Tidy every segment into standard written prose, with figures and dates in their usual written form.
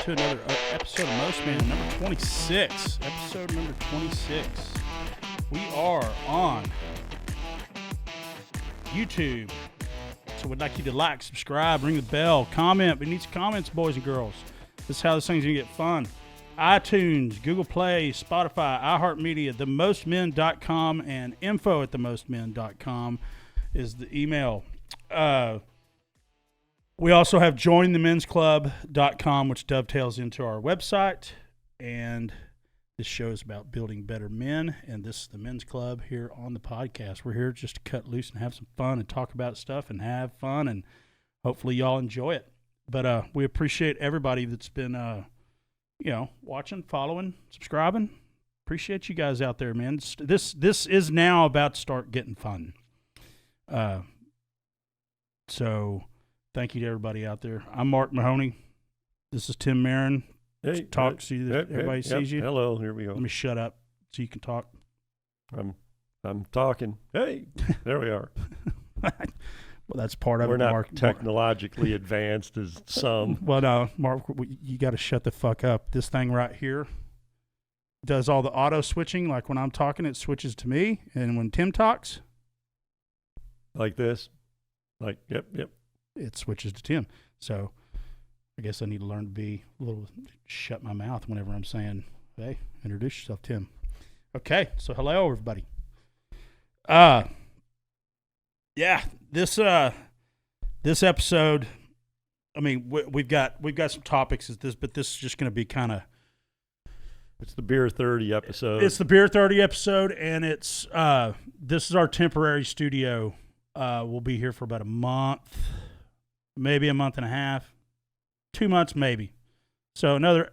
to another episode of Most Man, number 26. Episode number 26. We are on YouTube. So we'd like you to like, subscribe, ring the bell, comment. We need some comments, boys and girls. This is how this thing's going to get fun. iTunes, Google Play, Spotify, iHeartMedia, themostmen.com, and info@themostmen.com is the email. We also have jointhemensclub.com, which dovetails into our website. And this show is about building better men. And this is the Men's Club here on the podcast. We're here just to cut loose and have some fun and talk about stuff and have fun. And hopefully y'all enjoy it. But we appreciate everybody that's been, watching, following, subscribing. Appreciate you guys out there, man. This is now about to start getting fun. So thank you to everybody out there. I'm Mark Mahoney. This is Tim Marin. Hey, talk so everybody sees you. Hello, here we go. Let me shut up so you can talk. I'm talking. Hey, there we are. Well, that's part of We're it, not Mark. technologically advanced as some. Well, no, Mark, you got to shut the fuck up. This thing right here does all the auto switching. Like when I'm talking, it switches to me, and when Tim talks, Like this. Like, yep. it switches to Tim. So I guess I need to learn to be a little shut my mouth whenever I'm saying, hey, introduce yourself, Tim. Okay, so hello, everybody. This episode, I mean, we've got some topics but this is just going to be kind of. It's the Beer 30 episode. It's the Beer 30 episode, and it's this is our temporary studio. We'll be here for about a month, maybe a month and a half, 2 months maybe. So another,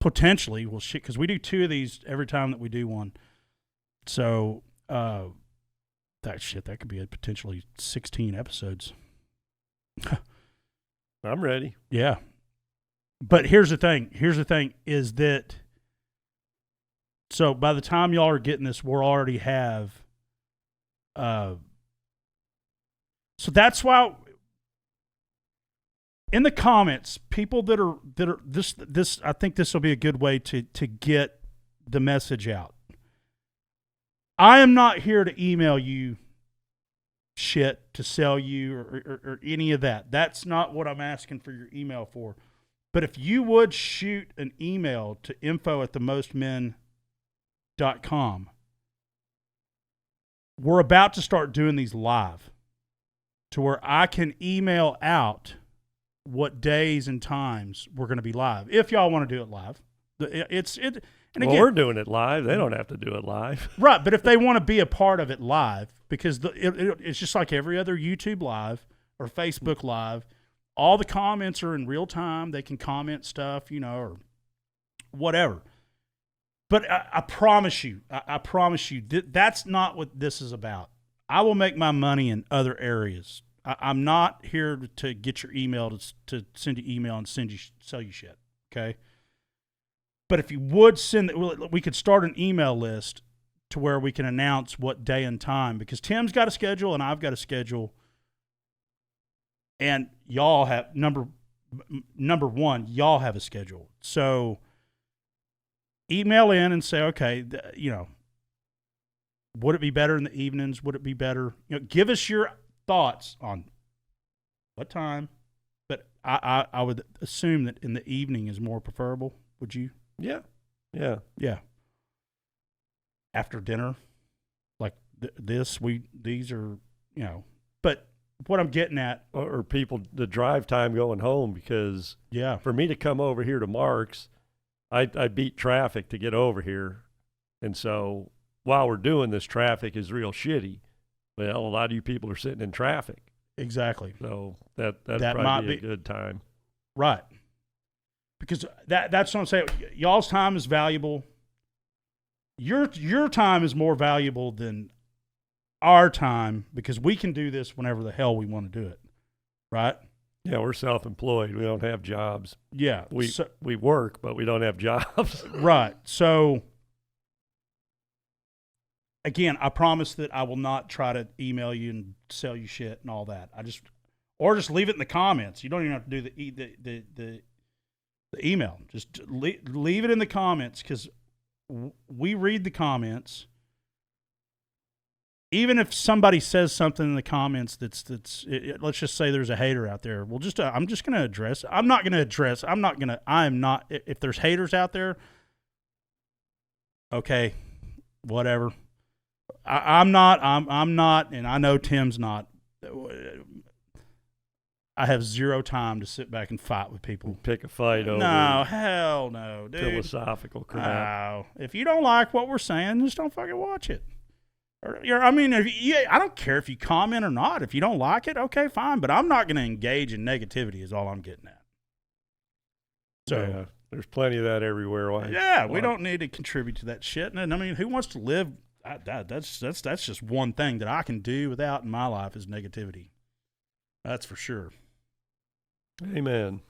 potentially, because we do 2 of these every time that we do one. So that could be potentially 16 episodes. I'm ready. Yeah. But here's the thing is that, so by the time y'all are getting this, we'll already have, so that's why in the comments, people that are this, I think this will be a good way to get the message out. I am not here to email you shit to sell you or any of that. That's not what I'm asking for your email for. But if you would shoot an email to info@themostmen.com, we're about to start doing these live to where I can email out what days and times we're going to be live. If y'all want to do it live. And again, We're doing it live. They don't have to do it live. Right, but if they want to be a part of it live, because it's just like every other YouTube live or Facebook live, all the comments are in real time. They can comment stuff, or whatever. But I promise you, that's not what this is about. I will make my money in other areas. I'm not here to get your email to send you email and sell you shit. Okay. But if you would we could start an email list to where we can announce what day and time, because Tim's got a schedule and I've got a schedule. And y'all have number one, y'all have a schedule. So email in and say, okay, would it be better in the evenings? Would it be better? Give us your thoughts on what time. But I would assume that in the evening is more preferable. Would you? Yeah. After dinner, like these are, but what I'm getting at, Or people, the drive time going home, because for me to come over here to Mark's, I beat traffic to get over here. And so while we're doing this, traffic is real shitty. Well, a lot of you people are sitting in traffic. Exactly. So that'd probably be a good time. Right. Because that's what I'm saying. Y'all's time is valuable. Your time is more valuable than our time, because we can do this whenever the hell we want to do it. Right? Yeah, we're self-employed. We don't have jobs. Yeah. We work, but we don't have jobs. Right. So again, I promise that I will not try to email you and sell you shit and all that. Or just leave it in the comments. You don't even have to do The email. Just leave it in the comments because we read the comments. Even if somebody says something in the comments let's just say there's a hater out there. I'm just going to address. If there's haters out there, okay, whatever. I'm not, and I know Tim's not. I have zero time to sit back and fight with people. Pick a fight over. No, hell no, dude. Philosophical crap. No. If you don't like what we're saying, just don't fucking watch it. I don't care if you comment or not. If you don't like it, okay, fine. But I'm not going to engage in negativity is all I'm getting at. So yeah, there's plenty of that everywhere. We don't need to contribute to that shit. And I mean, who wants to live? That's just one thing that I can do without in my life is negativity. That's for sure. Amen.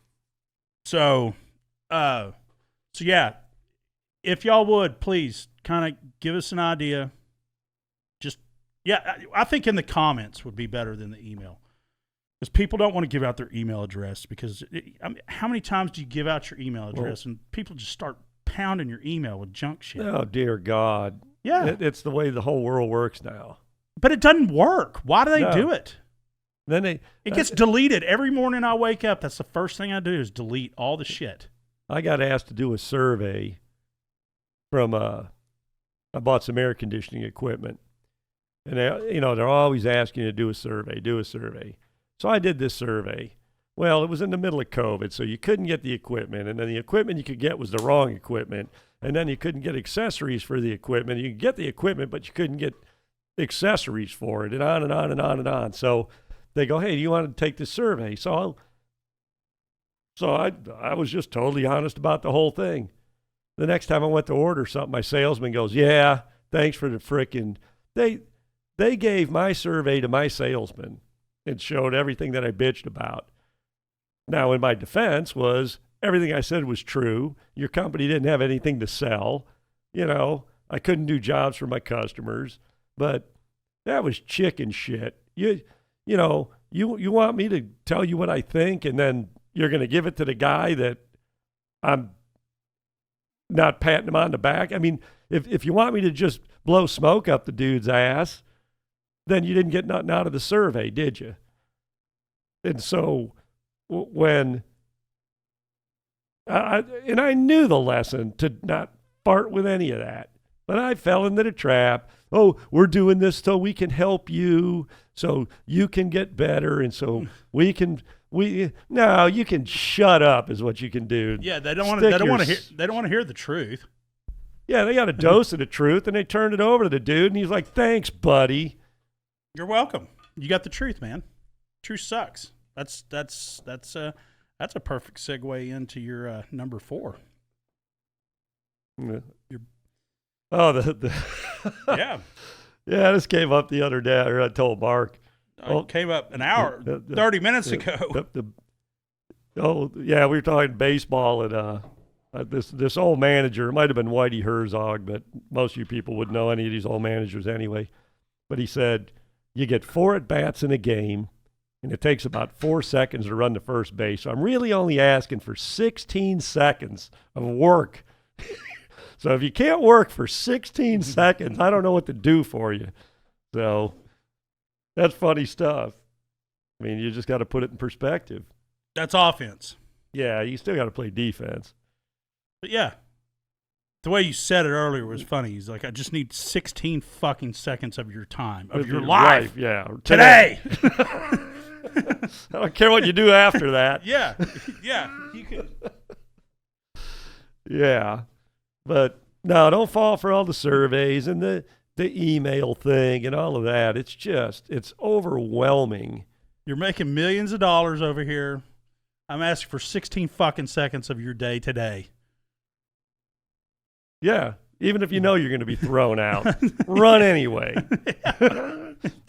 So yeah, if y'all would please kind of give us an idea. Yeah, I think in the comments would be better than the email. Because people don't want to give out their email address because, how many times do you give out your email address and people just start pounding your email with junk shit? Oh, dear God. Yeah. It's the way the whole world works now. But it doesn't work. Why do they do it? Then it gets deleted. Every morning I wake up, that's the first thing I do is delete all the shit. I got asked to do a survey from, I bought some air conditioning equipment. And they're always asking you to do a survey. So I did this survey. Well, it was in the middle of COVID, so you couldn't get the equipment. And then the equipment you could get was the wrong equipment. And then you couldn't get accessories for the equipment. You could get the equipment, but you couldn't get accessories for it, and on and on and on and on. So they go, hey, do you want to take this survey? So I was just totally honest about the whole thing. The next time I went to order something, my salesman goes, yeah, thanks for the frickin'. They gave my survey to my salesman and showed everything that I bitched about. Now, in my defense was everything I said was true. Your company didn't have anything to sell. I couldn't do jobs for my customers. But that was chicken shit. You want me to tell you what I think and then you're going to give it to the guy that I'm not patting him on the back? I mean, if you want me to just blow smoke up the dude's ass, then you didn't get nothing out of the survey, did you? And so when I knew the lesson to not fart with any of that, but I fell into the trap. Oh, we're doing this so we can help you, so you can get better, and so you can shut up is what you can do. Yeah, they don't want to hear the truth. Yeah, they got a dose of the truth, and they turned it over to the dude, and he's like, thanks, buddy. You're welcome. You got the truth, man. Truth sucks. That's a perfect segue into your number 4. Yeah. Yeah. Yeah, this came up the other day. I told Mark. It came up an hour, 30 minutes ago. We were talking baseball, and this old manager, it might have been Whitey Herzog, but most of you people would know any of these old managers anyway. But he said, you get 4 at-bats in a game, and it takes about 4 seconds to run to first base. So I'm really only asking for 16 seconds of work. So if you can't work for 16 seconds, I don't know what to do for you. So that's funny stuff. I mean, you just got to put it in perspective. That's offense. Yeah, you still got to play defense. But yeah, the way you said it earlier was funny. He's like, I just need 16 fucking seconds of your time, of your life. Yeah. Today. I don't care what you do after that. Yeah. You could. Yeah. But no, don't fall for all the surveys and the email thing and all of that. It's overwhelming. You're making millions of dollars over here. I'm asking for 16 fucking seconds of your day today. Yeah. Even if you know you're going to be thrown out, run anyway.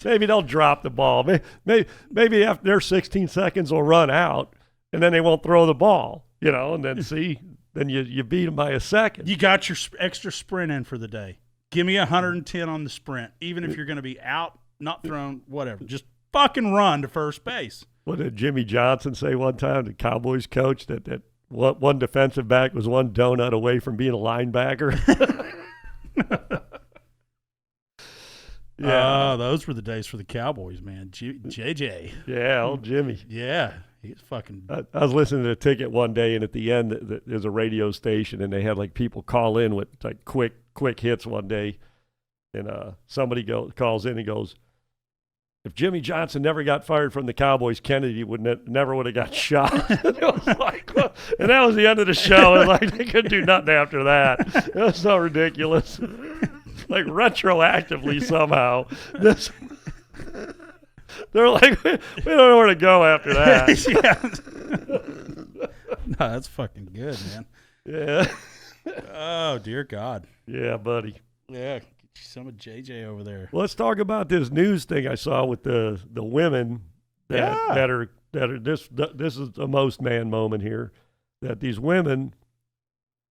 Maybe they'll drop the ball. Maybe after their 16 seconds will run out, and then they won't throw the ball, and then see, then you beat them by a second. You got your extra sprint in for the day. Give me 110 on the sprint, even if you're going to be out, not thrown, whatever. Just fucking run to first base. What did Jimmy Johnson say one time, the Cowboys coach, that one defensive back was one donut away from being a linebacker. Yeah, those were the days for the Cowboys, man. JJ. Yeah, old Jimmy. Yeah, he's fucking. I was listening to a ticket one day, and at the end, there's a radio station, and they had like people call in with like quick hits one day, and somebody calls in and goes, "If Jimmy Johnson never got fired from the Cowboys, Kennedy never would have got shot." And it was like, and that was the end of the show. And like they couldn't do nothing after that. It was so ridiculous. Like retroactively somehow, they're like, we don't know where to go after that. No, that's fucking good, man. Yeah. Oh dear God. Yeah, buddy. Yeah, get you some of JJ over there. Let's talk about this news thing I saw with the women that are this is the most man moment here, that these women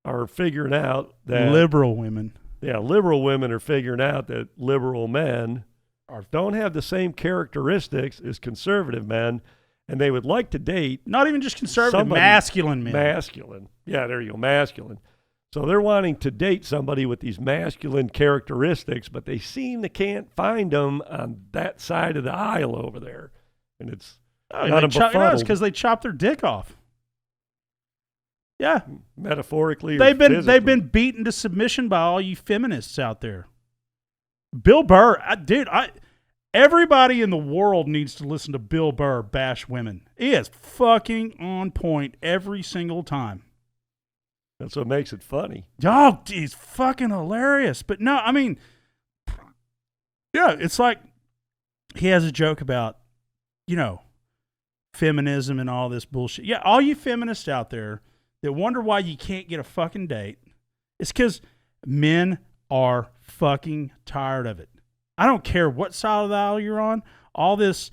are figuring out that liberal women. Yeah, liberal women are figuring out that liberal men don't have the same characteristics as conservative men, and they would like to date. Not even just conservative, masculine men. Masculine. Yeah, there you go, masculine. So they're wanting to date somebody with these masculine characteristics, but they seem to can't find them on that side of the aisle over there. And it's it's because they chop their dick off. Yeah, metaphorically. They've been beaten to submission by all you feminists out there. Bill Burr, everybody in the world needs to listen to Bill Burr bash women. He is fucking on point every single time. That's what makes it funny. Oh, he's fucking hilarious. But no, I mean, yeah, it's like he has a joke about, feminism and all this bullshit. Yeah, all you feminists out there that wonder why you can't get a fucking date, it's because men are fucking tired of it. I don't care what side of the aisle you're on. All this,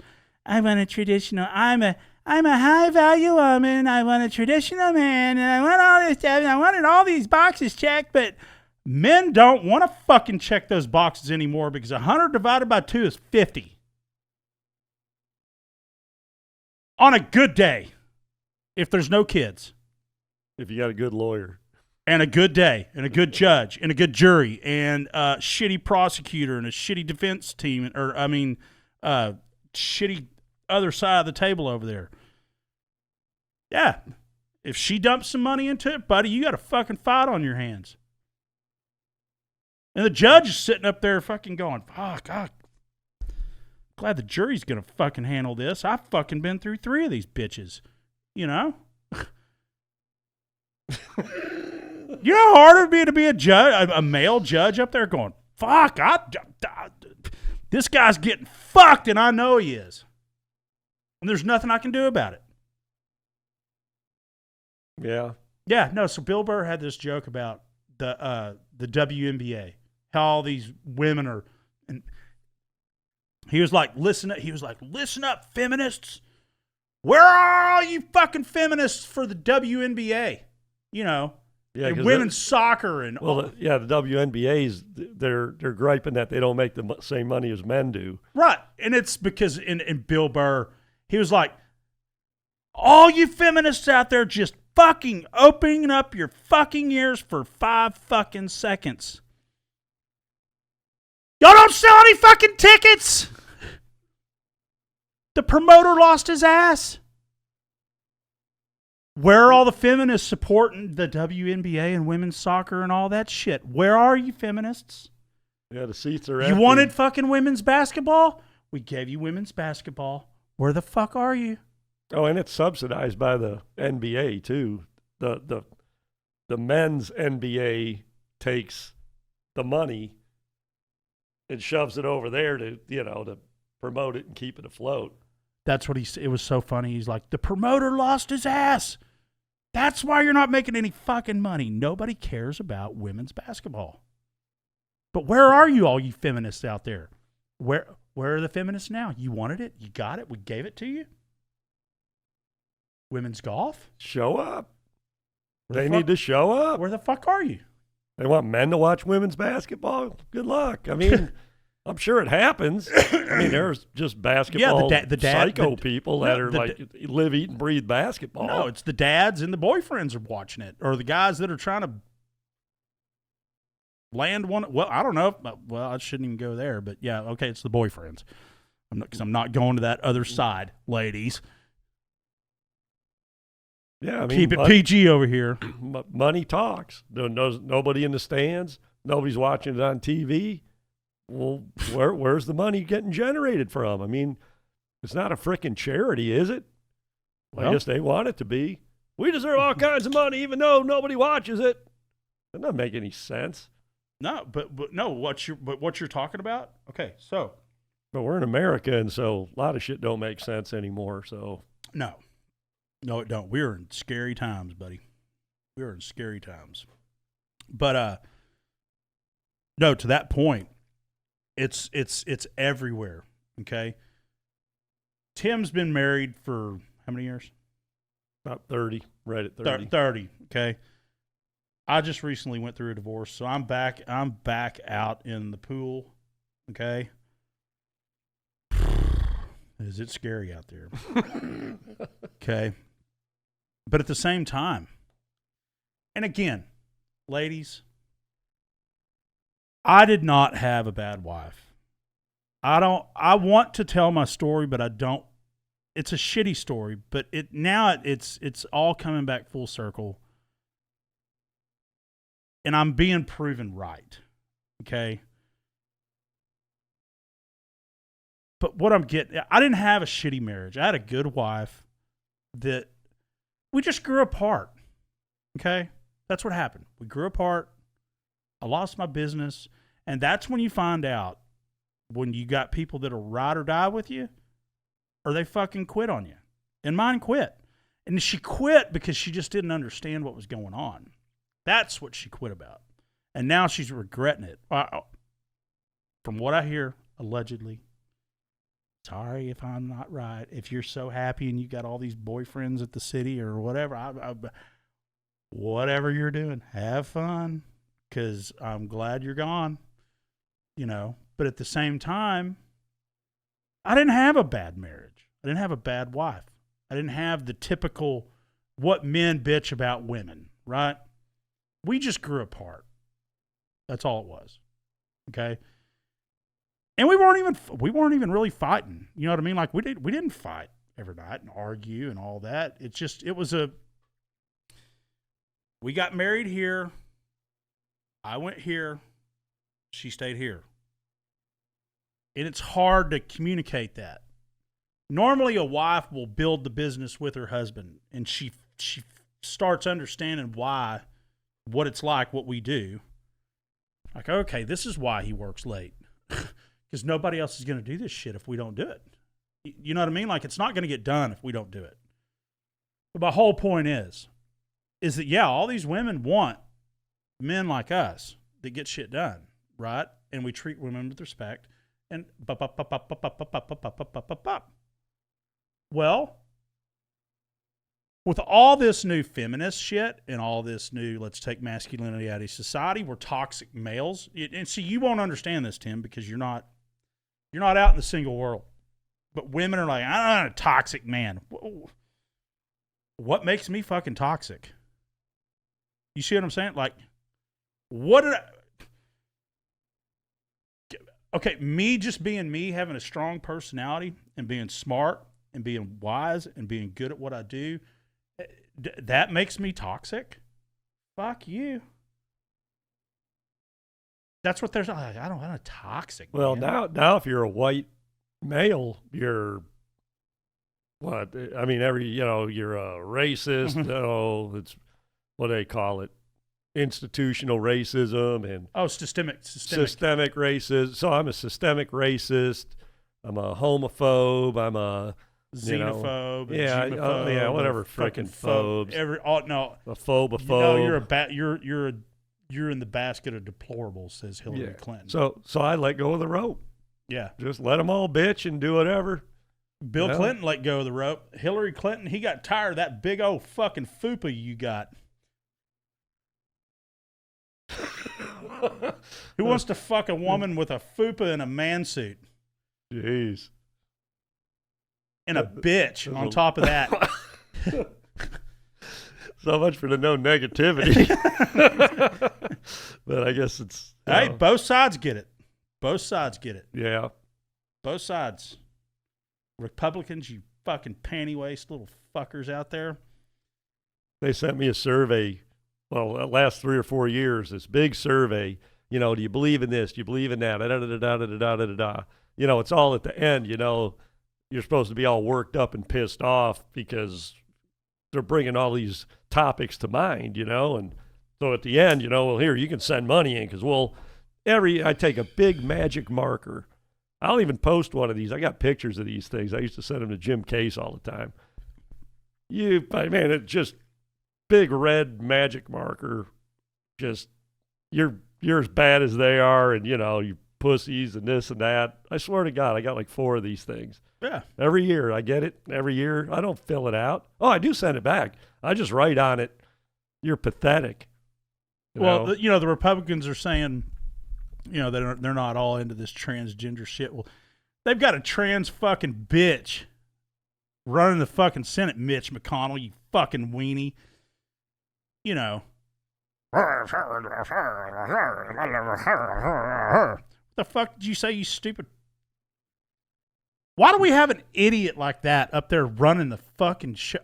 I want a traditional, I'm a high value woman, I want a traditional man, and I want all this stuff, and I wanted all these boxes checked, but men don't want to fucking check those boxes anymore because 100 divided by 2 is 50. On a good day, if there's no kids. If you got a good lawyer. And a good day, and a good judge, and a good jury, and a shitty prosecutor, and a shitty defense team, shitty other side of the table over there. Yeah. If she dumps some money into it, buddy, you got a fucking fight on your hands. And the judge is sitting up there fucking going, fuck, God. Glad the jury's going to fucking handle this. I've fucking been through 3 of these bitches. You know how hard it would be to be a judge, a male judge up there going, fuck, this guy's getting fucked and I know he is. And there's nothing I can do about it. Yeah. Yeah, no, so Bill Burr had this joke about the WNBA, how all these women are, and he was like, listen up, feminists. Where are all you fucking feminists for the WNBA? Yeah, and women's soccer and the WNBA's they're griping that they don't make the same money as men do. Right, and it's because in Bill Burr, he was like, all you feminists out there just fucking opening up your fucking ears for 5 fucking seconds. Y'all don't sell any fucking tickets. The promoter lost his ass. Where are all the feminists supporting the WNBA and women's soccer and all that shit? Where are you feminists? Yeah, the seats are empty. You wanted fucking women's basketball? We gave you women's basketball. Where the fuck are you? Oh, and it's subsidized by the NBA too. The men's NBA takes the money and shoves it over there to promote it and keep it afloat. That's what it was so funny. He's like, the promoter lost his ass. That's why you're not making any fucking money. Nobody cares about women's basketball. But where are you, all you feminists out there? Where are the feminists now? You wanted it. You got it. We gave it to you. Women's golf? Show up. They need to show up. Where the fuck are you? They want men to watch women's basketball? Good luck. I mean, I'm sure it happens. I mean, there's just basketball psycho people that are live, eat, and breathe basketball. No, it's the dads and the boyfriends are watching it, or the guys that are trying to land one. Well, I don't know. Well, I shouldn't even go there, but yeah, okay, it's the boyfriends. Because I'm not going to that other side, ladies. Yeah, I mean, keep it PG over here. Money talks. Nobody in the stands. Nobody's watching it on TV. Well, where's the money getting generated from? I mean, it's not a frickin' charity, is it? Well, I guess they want it to be. We deserve all kinds of money, even though nobody watches it. That doesn't make any sense. No, but no. What you're talking about? Okay, so. But we're in America, and so a lot of shit don't make sense anymore. So no, it don't. We're in scary times, buddy. We're in scary times. But no, to that point, it's everywhere. Okay. Tim's been married for how many years? About 30. Right at 30. 30. Okay. I just recently went through a divorce, so I'm back out in the pool. Okay. Is it scary out there? Okay. But at the same time, and again, ladies, I did not have a bad wife. I want to tell my story, but I don't. It's a shitty story, but it's all coming back full circle. And I'm being proven right. Okay. But what I'm getting, I didn't have a shitty marriage. I had a good wife that we just grew apart. Okay? That's what happened. We grew apart. I lost my business. And that's when you find out when you got people that'll ride or die with you, or they fucking quit on you. And mine quit. And she quit because she just didn't understand what was going on. That's what she quit about. And now she's regretting it. From what I hear, allegedly. Sorry if I'm not right. If you're so happy and you got all these boyfriends at the city or whatever, whatever you're doing, have fun, because I'm glad you're gone. You know, but at the same time, I didn't have a bad marriage. I didn't have a bad wife. I didn't have the typical what men bitch about women, right? We just grew apart. That's all it was. Okay? And we weren't even really fighting. You know what I mean? Like we didn't fight every night and argue and all that. We got married here. I went here. She stayed here. And it's hard to communicate that. Normally a wife will build the business with her husband, and she starts understanding what it's like, what we do. Like, okay, this is why he works late. Because nobody else is going to do this shit if we don't do it. You know what I mean? Like, it's not going to get done if we don't do it. But my whole point is that, yeah, all these women want men like us that get shit done, right? And we treat women with respect. And well, with all this new feminist shit and all this new, let's take masculinity out of society, we're toxic males. And see, you won't understand this, Tim, because you're not out in the single world. But women are like, I'm not a toxic man. What makes me fucking toxic? You see what I'm saying? Like, okay, me just being me, having a strong personality and being smart and being wise and being good at what I do, that makes me toxic? Fuck you. That's what there's. I'm not toxic. Well, man. now if you're a white male, you're what? I mean, you're a racist. It's what do they call it? Institutional racism and systemic racism. So I'm a systemic racist. I'm a homophobe. I'm a xenophobe. Whatever freaking phobes. A phobophobe. You're in the basket of deplorables, says Hillary Clinton. So I let go of the rope. Yeah. Just let them all bitch and do whatever. Bill Clinton let go of the rope. Hillary Clinton, he got tired of that big old fucking fupa you got. Who wants to fuck a woman with a fupa and a man suit? Jeez. And a bitch on top of that. So much for the no negativity. But I guess it's... Hey, both sides get it. Both sides get it. Yeah. Both sides. Republicans, you fucking panty waist little fuckers out there. They sent me a survey, well, the last 3 or 4 years, this big survey. You know, do you believe in this? Do you believe in that? Da-da-da-da-da-da-da-da-da. You know, it's all at the end, you know. You're supposed to be all worked up and pissed off because they're bringing all these topics to mind, you know. And so at the end, you know, well, here, you can send money in because, well, I take a big magic marker. I'll even post one of these. I got pictures of these things. I used to send them to Jim Case all the time. Man, it's just big red magic marker. Just, you're as bad as they are, and, you know, you pussies and this and that. I swear to God, I got like 4 of these things. Yeah. Every year, I get it. Every year. I don't fill it out. Oh, I do send it back. I just write on it, you're pathetic. The Republicans are saying, you know, they're not all into this transgender shit. Well, they've got a trans fucking bitch running the fucking Senate, Mitch McConnell, you fucking weenie. You know. What the fuck did you say, you stupid? Why do we have an idiot like that up there running the fucking show?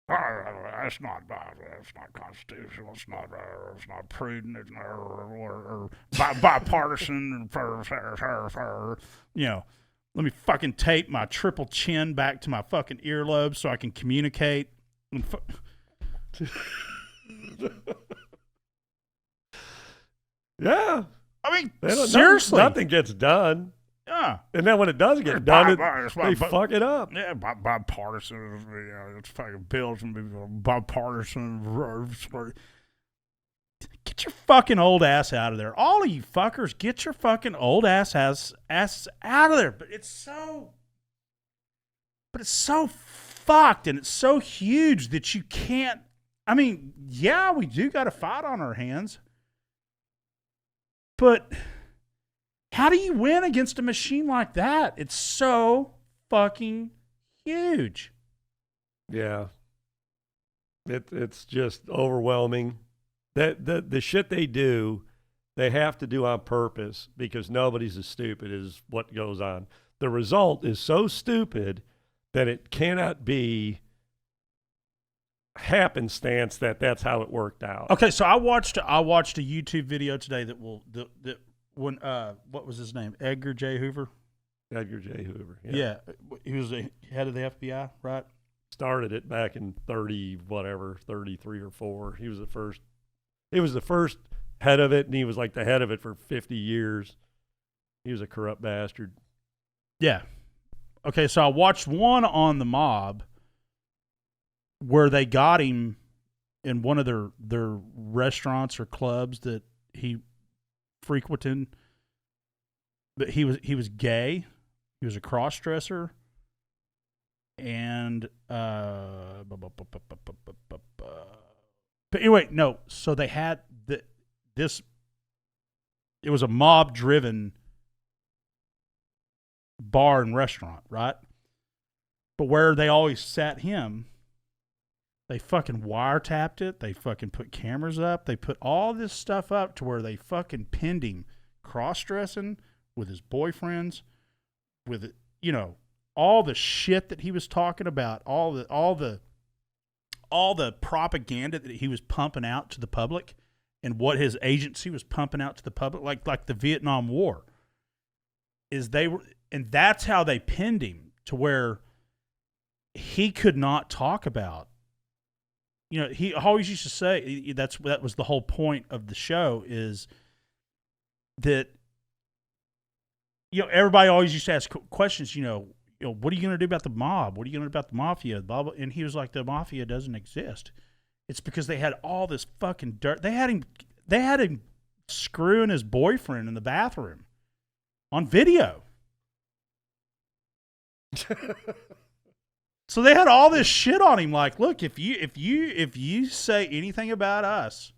That's not constitutional. It's not prudent. It's not bipartisan. You know, let me fucking tape my triple chin back to my fucking earlobe so I can communicate. Yeah. I mean, seriously. Nothing gets done. Yeah. And then when it does get done, they fuck it up. Yeah, bipartisan. You know, it's fucking bills and bipartisan. Get your fucking old ass out of there. All of you fuckers, get your fucking old ass out of there. But it's so fucked and it's so huge that you can't. I mean, yeah, we do got a fight on our hands. But how do you win against a machine like that? It's so fucking huge. Yeah. It's just overwhelming. The shit they do, they have to do on purpose because nobody's as stupid as what goes on. The result is so stupid that it cannot be happenstance that's how it worked out. Okay, so I watched a YouTube video today that when what was his name? Edgar J. Hoover. Edgar J. Hoover. Yeah, he was the head of the FBI, right? Started it back in 33 or 4. He was the first. He was the first head of it, and he was like the head of it for 50 years. He was a corrupt bastard. Yeah. Okay, so I watched one on the mob where they got him in one of their restaurants or clubs that he frequented. But he was gay. He was a cross-dresser. And but anyway, no. So they had this. It was a mob-driven bar and restaurant, right? But where they always sat him, they fucking wiretapped it. They fucking put cameras up. They put all this stuff up to where they fucking pinned him cross-dressing with his boyfriends, with, you know, all the shit that he was talking about, all the propaganda that he was pumping out to the public, and what his agency was pumping out to the public, like the Vietnam War, and that's how they pinned him to where he could not talk about. You know, he always used to say that was the whole point of the show, is that, you know, everybody always used to ask questions, you know, what are you going to do about the mob? What are you going to do about the mafia? Blah, blah. And he was like, the mafia doesn't exist. It's because they had all this fucking dirt. They had him screwing his boyfriend in the bathroom on video. So they had all this shit on him. Like, look, if you say anything about us,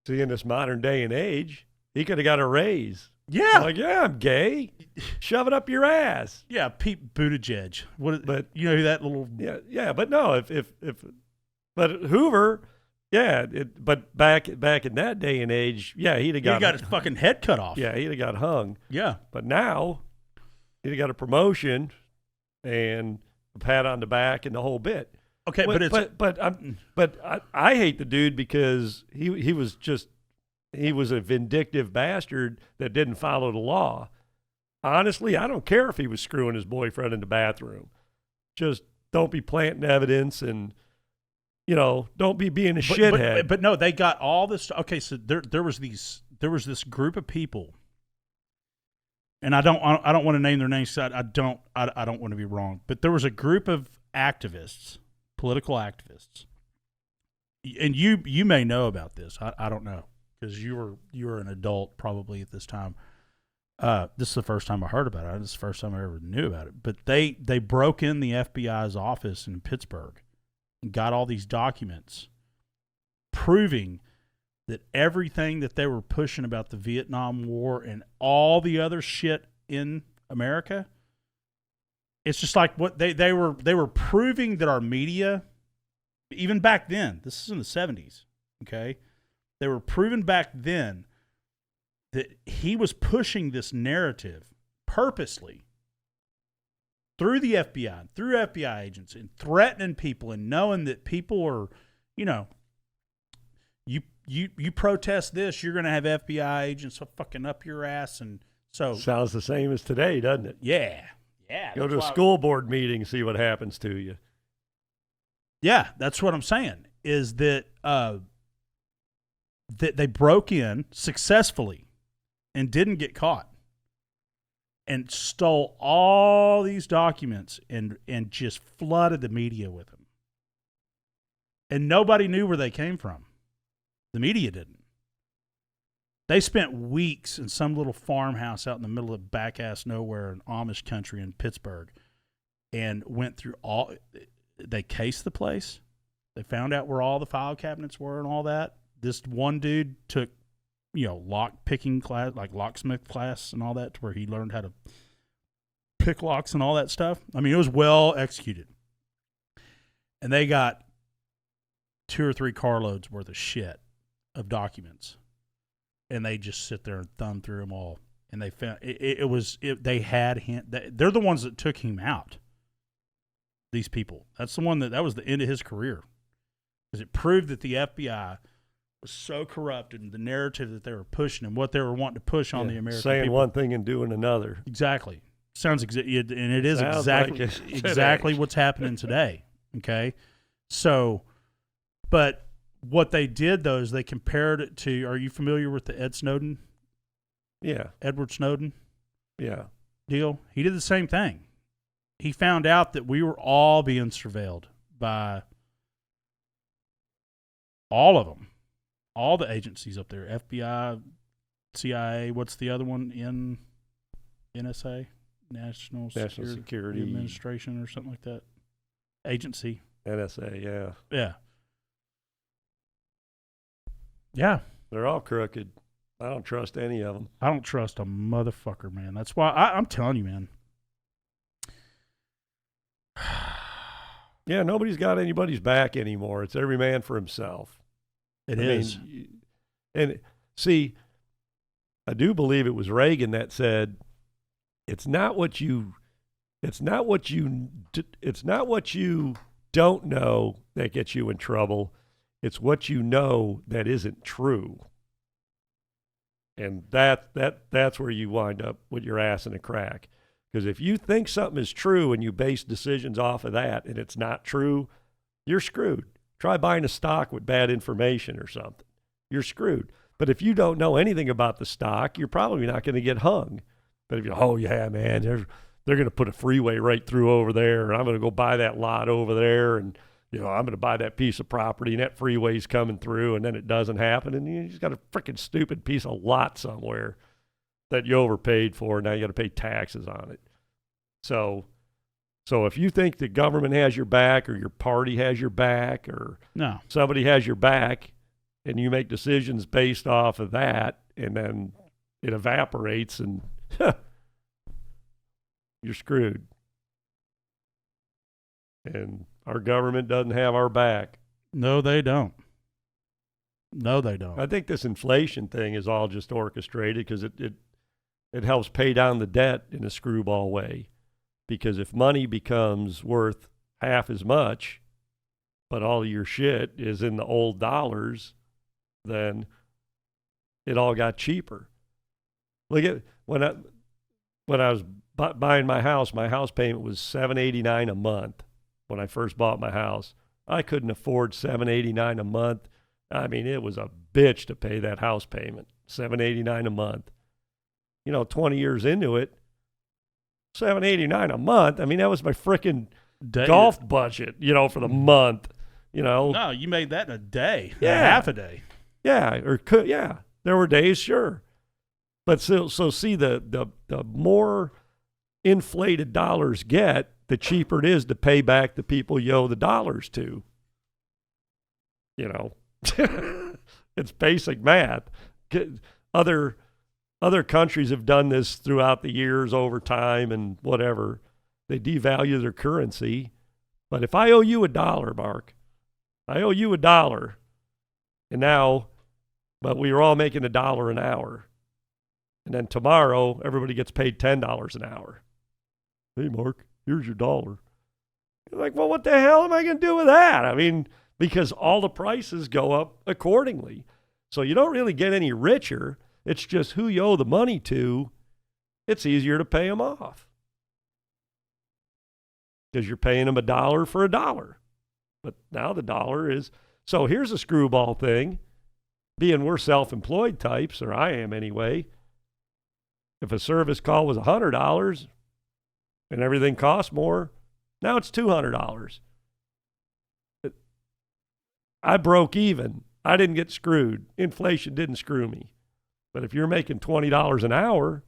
See, in this modern day and age, he could have got a raise. Yeah. Like, yeah, I'm gay. Shove it up your ass. Yeah, Pete Buttigieg. But you know that little... Yeah, but no, but Hoover, but back in that day and age, he'd have got his fucking head cut off. Yeah, he'd have got hung. Yeah. But now, he'd have got a promotion and a pat on the back and the whole bit. Okay, but I hate the dude because he was a vindictive bastard that didn't follow the law. Honestly, I don't care if he was screwing his boyfriend in the bathroom. Just don't be planting evidence and, don't be being a shithead. But no, they got all this. Okay, so there was this group of people, and I don't want to name their names. I don't want to be wrong. But there was a group of activists, political activists, and you may know about this. I don't know because you were an adult probably at this time. This is the first time I heard about it. This is the first time I ever knew about it. But they broke in the FBI's office in Pittsburgh and got all these documents proving that everything that they were pushing about the Vietnam War and all the other shit in America, it's just like what they were proving that our media, even back then, this is in the 70s, okay? They were proving back then that he was pushing this narrative purposely through the FBI, through FBI agents, and threatening people and knowing that people are, you protest this, you're going to have FBI agents fucking up your ass. And so. Sounds the same as today, doesn't it? Yeah. Yeah. Go to a school board meeting, see what happens to you. Yeah, that's what I'm saying, is that, that they broke in successfully and didn't get caught and stole all these documents and just flooded the media with them. And nobody knew where they came from. The media didn't. They spent weeks in some little farmhouse out in the middle of back-ass nowhere in Amish country in Pittsburgh and went through all... They cased the place. They found out where all the file cabinets were and all that. This one dude took, lock picking class, like locksmith class and all that, to where he learned how to pick locks and all that stuff. I mean, it was well executed. And they got 2 or 3 carloads worth of shit of documents. And they just sit there and thumb through them all. And they found they had him. They're the ones that took him out. These people. That's the one that was the end of his career. Because it proved that the FBI was so corrupted in the narrative that they were pushing and what they were wanting to push on the American saying people. One thing and doing another. Exactly. And it is exactly what's happening today. Okay? So, but what they did, though, is they compared it to, are you familiar with the Ed Snowden? Yeah. Edward Snowden? Yeah. Deal? He did the same thing. He found out that we were all being surveilled by all of them. All the agencies up there, FBI, CIA, what's the other one? NSA? National Security Administration or something like that. Agency. NSA, yeah. Yeah. Yeah. They're all crooked. I don't trust any of them. I don't trust a motherfucker, man. That's why I'm telling you, man. Yeah, nobody's got anybody's back anymore. It's every man for himself. It is. And see, I do believe it was Reagan that said, it's not what you don't know that gets you in trouble. It's what you know that isn't true. And that's where you wind up with your ass in a crack. Because if you think something is true and you base decisions off of that and it's not true, you're screwed. Try buying a stock with bad information or something. You're screwed. But if you don't know anything about the stock, you're probably not going to get hung. But if you oh yeah, man, they're going to put a freeway right through over there, and I'm going to go buy that lot over there, and I'm going to buy that piece of property, and that freeway's coming through, and then it doesn't happen, and you just got a freaking stupid piece of lot somewhere that you overpaid for, and now you got to pay taxes on it. So if you think the government has your back, or your party has your back, or no, somebody has your back, and you make decisions based off of that, and then it evaporates, and you're screwed. And our government doesn't have our back. No, they don't. No, they don't. I think this inflation thing is all just orchestrated because it helps pay down the debt in a screwball way. Because if money becomes worth half as much, but all your shit is in the old dollars, then it all got cheaper. Look at when I was buying my house payment was $789 a month when I first bought my house. I couldn't afford $789 a month. I mean, it was a bitch to pay that house payment, $789 a month. 20 years into it, $789 a month. I mean, that was my freaking golf budget, for the month. No, you made that in a day, half a day. Yeah, there were days, sure. But so see, the more inflated dollars get, the cheaper it is to pay back the people you owe the dollars to. It's basic math. Other countries have done this throughout the years over time and whatever. They devalue their currency. But if I owe you $1, Mark, I owe you $1, but we were all making $1 an hour. And then tomorrow, everybody gets paid $10 an hour. Hey, Mark, here's your $1. You're like, well, what the hell am I going to do with that? I mean, because all the prices go up accordingly. So you don't really get any richer. It's just who you owe the money to, it's easier to pay them off. Because you're paying them $1 for $1. But now the dollar is... So here's a screwball thing. Being we're self-employed types, or I am anyway, if a service call was $100 and everything costs more, now it's $200. I broke even. I didn't get screwed. Inflation didn't screw me. But if you're making $20 an hour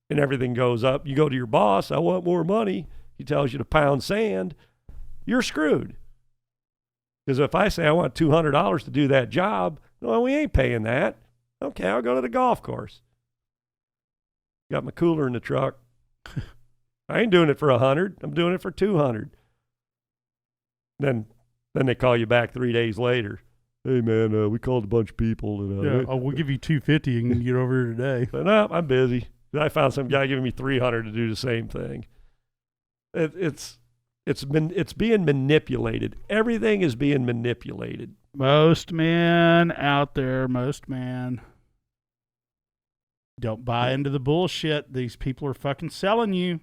and everything goes up, you go to your boss, I want more money. He tells you to pound sand. You're screwed. Because if I say I want $200 to do that job, well, we ain't paying that. Okay, I'll go to the golf course. Got my cooler in the truck. I ain't doing it for $100. I'm doing it for $200. Then they call you back 3 days later. Hey, man, we called a bunch of people. And, we'll give you $250 and get over here today. But no, I'm busy. I found some guy giving me $300 to do the same thing. It's being manipulated. Everything is being manipulated. Most men out there, don't buy into the bullshit these people are fucking selling you.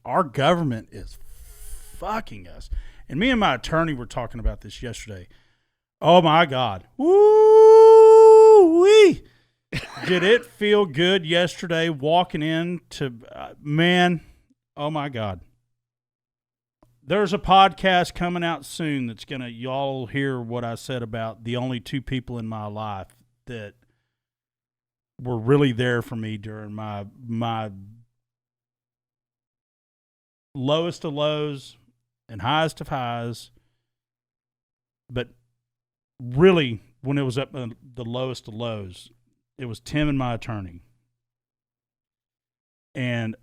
Our government is fucking us. And me and my attorney were talking about this yesterday. Oh, my God. Woo-wee. Did it feel good yesterday walking into, man, oh, my God. There's a podcast coming out soon that's going to, y'all hear what I said about the only two people in my life that were really there for me during my lowest of lows and highest of highs. But really, when it was at the lowest of lows, it was Tim and my attorney. And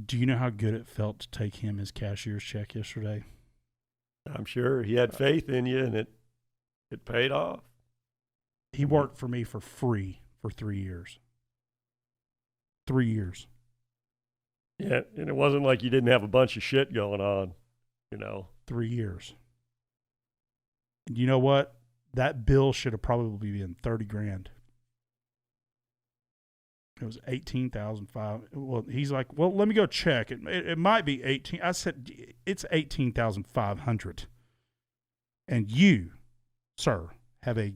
do you know how good it felt to take him his cashier's check yesterday? I'm sure he had faith in you, and it paid off. He worked for me for free for 3 years. 3 years. Yeah, and it wasn't like you didn't have a bunch of shit going on, 3 years. You know what? That bill should have probably been $30,000. It was $18,500. Well, he's like, well, let me go check. It might be 18. I said, it's $18,500. And you, sir, have a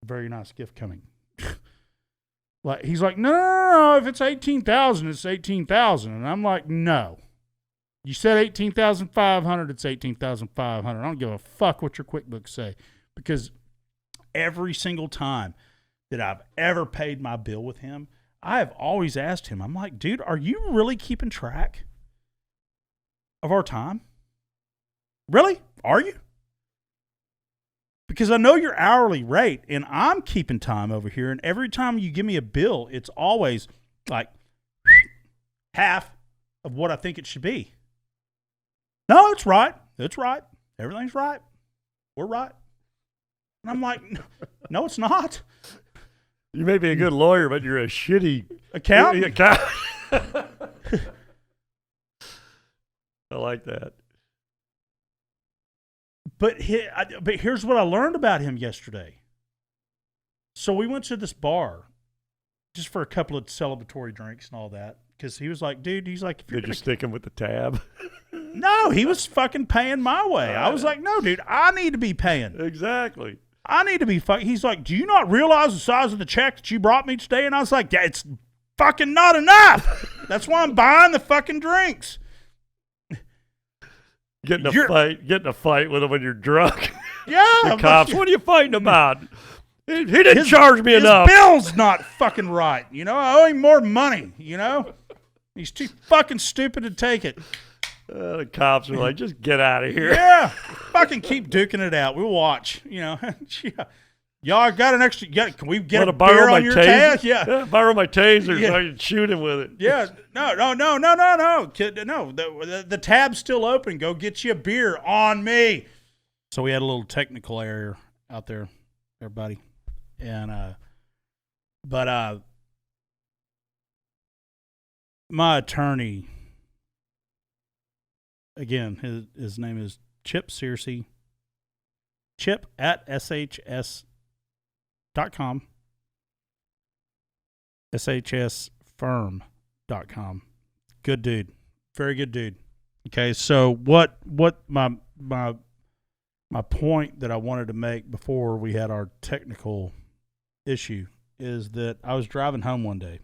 very nice gift coming. He's like, no. If it's $18,000, it's $18,000. And I'm like, no. You said $18,500. It's $18,500. I don't give a fuck what your QuickBooks say, because every single time that I've ever paid my bill with him, I have always asked him, I'm like, dude, are you really keeping track of our time? Really? Are you? because I know your hourly rate, and I'm keeping time over here, and every time you give me a bill, it's always like half of what I think it should be. No, it's right. It's right. Everything's right. We're right. And I'm like, no, it's not. You may be a good lawyer, but you're a shitty accountant. I like that. But here's what I learned about him yesterday. So we went to this bar just for a couple of celebratory drinks and all that. Because he was like, dude, he's like, if you're just sticking with the tab. No, he was fucking paying my way. I was like, no, dude, I need to be paying. Exactly. I need to be fucking. He's like, do you not realize the size of the check that you brought me today? And I was like, yeah, it's fucking not enough. That's why I'm buying the fucking drinks. Getting a fight with him when you're drunk. Yeah. The cops, what are you fighting about? He didn't charge me enough. His bill's not fucking right. You know, I owe him more money, you know? He's too fucking stupid to take it. The cops are like, just get out of here. Yeah. Fucking keep duking it out. We'll watch, you know. Yeah. Y'all got an extra, can we get a beer on your tab? Yeah, borrow my taser so I can shoot him with it. Yeah. No. Kid, no, the tab's still open. Go get you a beer on me. So we had a little technical error out there, everybody. And, my attorney, again, his name is Chip Searcy. Chip at shs.com. shsfirm.com. Good dude. Very good dude. Okay, so what my point that I wanted to make before we had our technical issue is that I was driving home one day.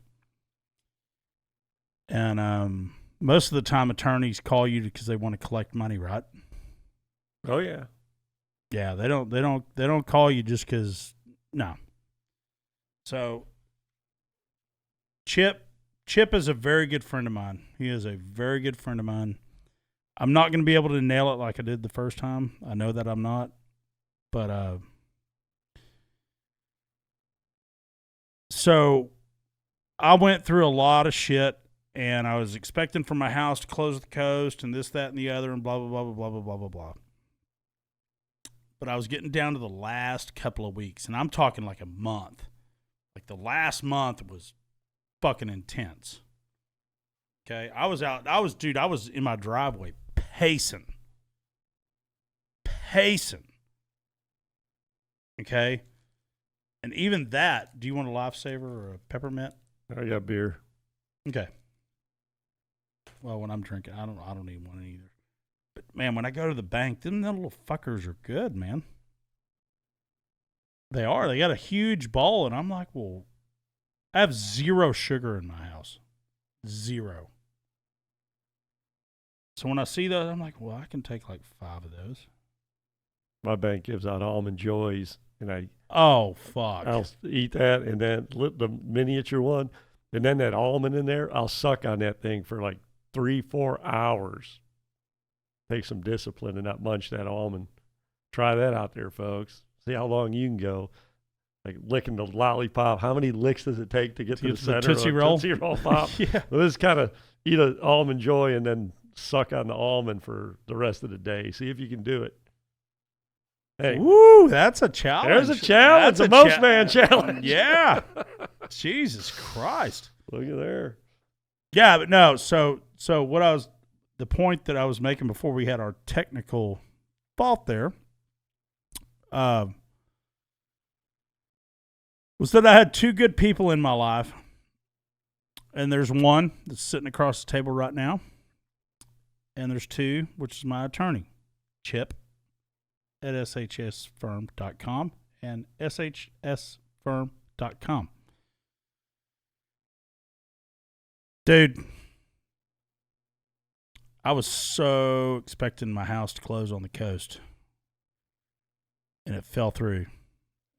And most of the time attorneys call you because they want to collect money, right? Oh yeah. Yeah, they don't call you just because no. So Chip is a very good friend of mine. He is a very good friend of mine. I'm not going to be able to nail it like I did the first time. I know that I'm not. But so I went through a lot of shit, and I was expecting for my house to close the coast and this, that, and the other, and blah, blah, blah, blah, blah, blah, blah, blah, blah. But I was getting down to the last couple of weeks, and I'm talking like a month. Like the last month was fucking intense. Okay, I was in my driveway pacing. Okay, and even that. Do you want a lifesaver or a peppermint? I got beer. Okay. Well, when I'm drinking, I don't even want it either. But man, when I go to the bank, them little fuckers are good, man. They are. They got a huge bowl, and I'm like, well, I have 0 sugar in my house. 0. So when I see those, I'm like, well, I can take like 5 of those. My bank gives out Almond Joys, and I'll eat that, and then the miniature one, and then that almond in there, I'll suck on that thing for like 3-4 hours. Take some discipline and not munch that almond. Try that out there, folks. See how long you can go. Like licking the lollipop. How many licks does it take to get to the center Tootsie Roll? Tootsie Roll pop? Yeah. Well, this kind of eat an Almond Joy and then suck on the almond for the rest of the day. See if you can do it. Hey, woo, that's a challenge. There's a challenge. That's a most man challenge. Yeah. Jesus Christ. Look at there. Yeah, but no. So the point that I was making before we had our technical fault there, was that I had 2 good people in my life, and there's one that's sitting across the table right now, and there's 2, which is my attorney, Chip at shsfirm.com and shsfirm.com. Dude, I was so expecting my house to close on the coast, and it fell through.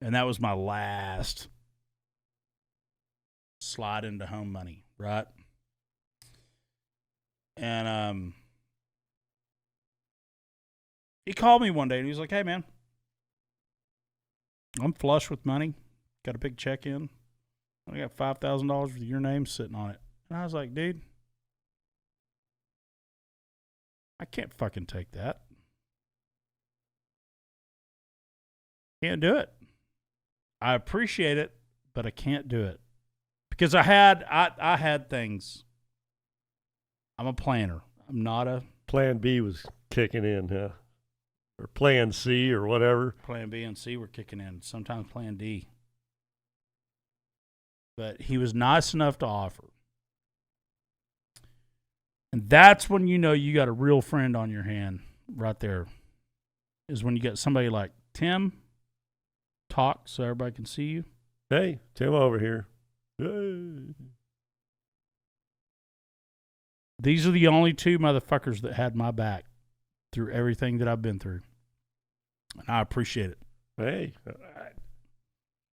And that was my last slide into home money, right? And he called me one day, and he was like, hey, man, I'm flush with money. Got a big check in. I got $5,000 with your name sitting on it. And I was like, dude, I can't fucking take that. Can't do it. I appreciate it, but I can't do it. Because I had things. I'm a planner. I'm not a... Plan B was kicking in, huh? Or Plan C or whatever. Plan B and C were kicking in. Sometimes Plan D. But he was nice enough to offer. And that's when you know you got a real friend on your hand right there. Is when you get somebody like, Tim, talk so everybody can see you. Hey, Tim over here. Hey. These are the only two motherfuckers that had my back through everything that I've been through. And I appreciate it. Hey.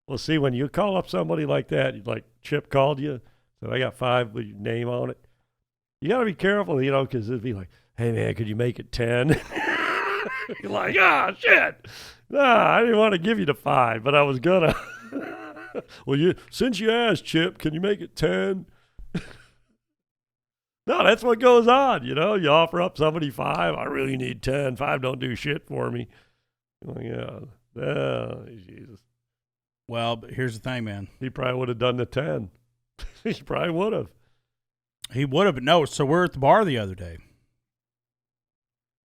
Well, see, when you call up somebody like that, like Chip called you, so I got 5 with your name on it. You got to be careful, you know, because it'd be like, hey, man, could you make it 10? You're like, shit. Nah, I didn't want to give you the 5, but I was going to. Well, since you asked, Chip, can you make it 10? No, that's what goes on, you know. You offer up somebody 5. I really need 10. 5 don't do shit for me. You're like, yeah. Oh, Jesus. Well, but here's the thing, man. He probably would have done the 10. He probably would have. He would have, but no. So we're at the bar the other day.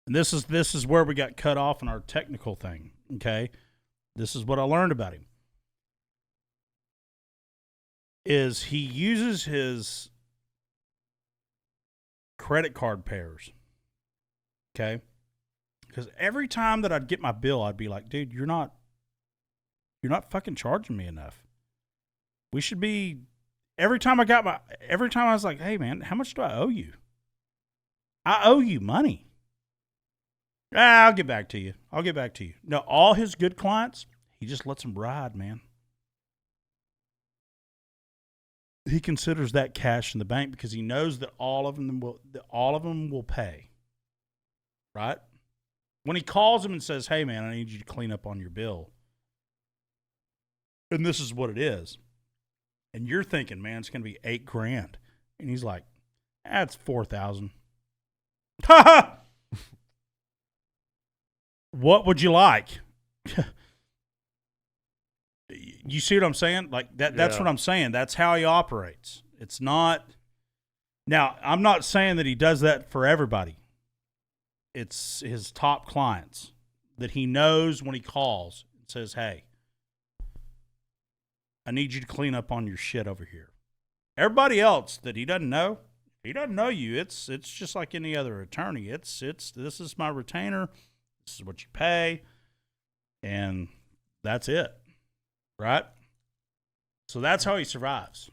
And this is where we got cut off in our technical thing, okay? This is what I learned about him. Is he uses his credit card pairs, okay? Because every time that I'd get my bill, I'd be like, dude, you're not fucking charging me enough. We should be, every time I was like, hey man, how much do I owe you? I owe you money. I'll get back to you. No, all his good clients, he just lets them ride, man. He considers that cash in the bank because he knows that all of them will pay. Right? When he calls him and says, hey man, I need you to clean up on your bill. And this is what it is. And you're thinking, man, it's going to be $8,000. And he's like, that's $4,000. Ha ha! What would you like? You see what I'm saying? Like that's what I'm saying. That's how he operates. It's not. Now, I'm not saying that he does that for everybody. It's his top clients that he knows when he calls and says, hey, I need you to clean up on your shit over here. Everybody else that he doesn't know you. It's just like any other attorney. It's this is my retainer. This is what you pay. And that's it. Right? So that's how he survives.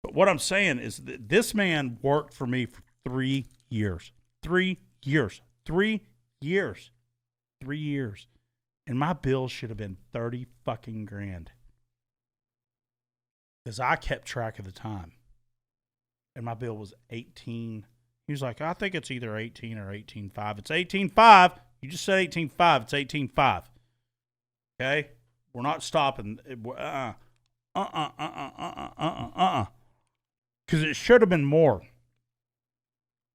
But what I'm saying is that this man worked for me for 3 years. 3 years. 3 years. 3 years. And my bill should have been 30 fucking grand. Because I kept track of the time. And my bill was 18. He was like, I think it's either 18 or 18.5. It's 18.5. You just said 18.5. It's 18.5. Okay? We're not stopping. Because it should have been more.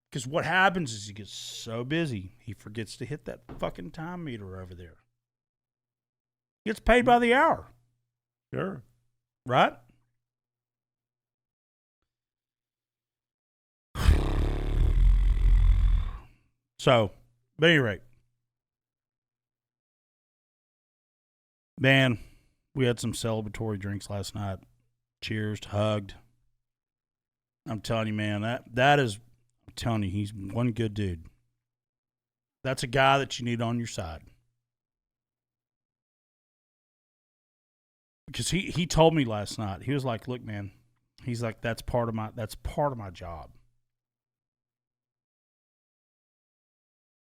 Because what happens is he gets so busy, he forgets to hit that fucking time meter over there. He gets paid by the hour. Sure. Right? So, at any rate, man, we had some celebratory drinks last night. Cheers, hugged. I'm telling you, man, that is, I'm telling you, he's one good dude. That's a guy that you need on your side. Because he told me last night, he was like, look, man, he's like, that's part of my job.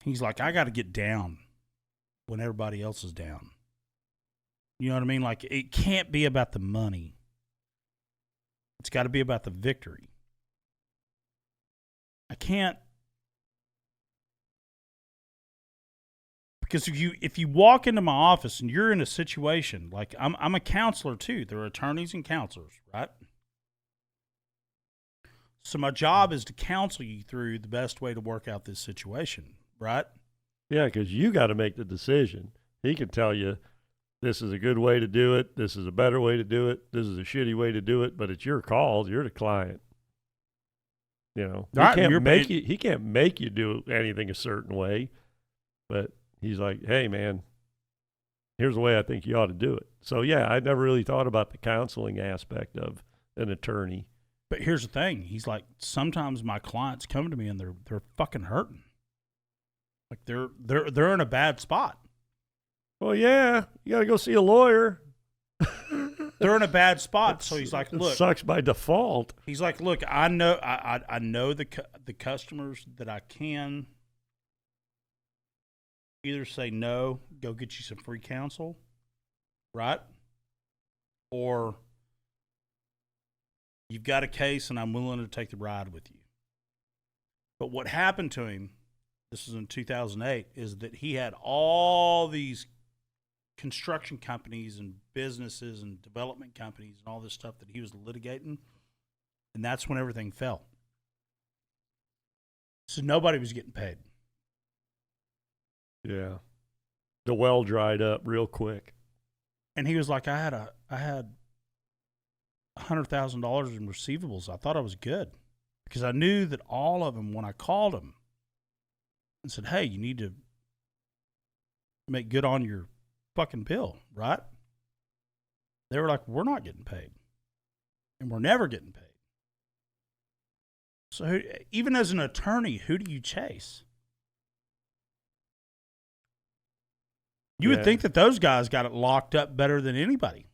He's like, I got to get down when everybody else is down. You know what I mean? Like, it can't be about the money. It's got to be about the victory. I can't Because if you walk into my office and you're in a situation, like I'm a counselor too. There are attorneys and counselors, right? So my job is to counsel you through the best way to work out this situation, right? Yeah, because you got to make the decision. He can tell you this is a good way to do it, this is a better way to do it, this is a shitty way to do it, but it's your call. You're the client. You know, he can't make you do anything a certain way, but he's like, hey, man, here's the way I think you ought to do it. So, yeah, I never really thought about the counseling aspect of an attorney. But here's the thing. He's like, sometimes my clients come to me and they're fucking hurting. Like they're in a bad spot. Well, yeah, you got to go see a lawyer. They're in a bad spot. So he's like, look. It sucks by default. He's like, look, I know the customers that I can either say no, go get you some free counsel, right? Or you've got a case and I'm willing to take the ride with you. But what happened to him, this is in 2008, is that he had all these construction companies and businesses and development companies and all this stuff that he was litigating, and that's when everything fell. So nobody was getting paid. Yeah. The well dried up real quick. And he was like, I had $100,000 in receivables. I thought I was good because I knew that all of them, when I called them and said, hey, you need to make good on your fucking bill, right? They were like, we're not getting paid. And we're never getting paid. So even as an attorney, who do you chase? You would think that those guys got it locked up better than anybody.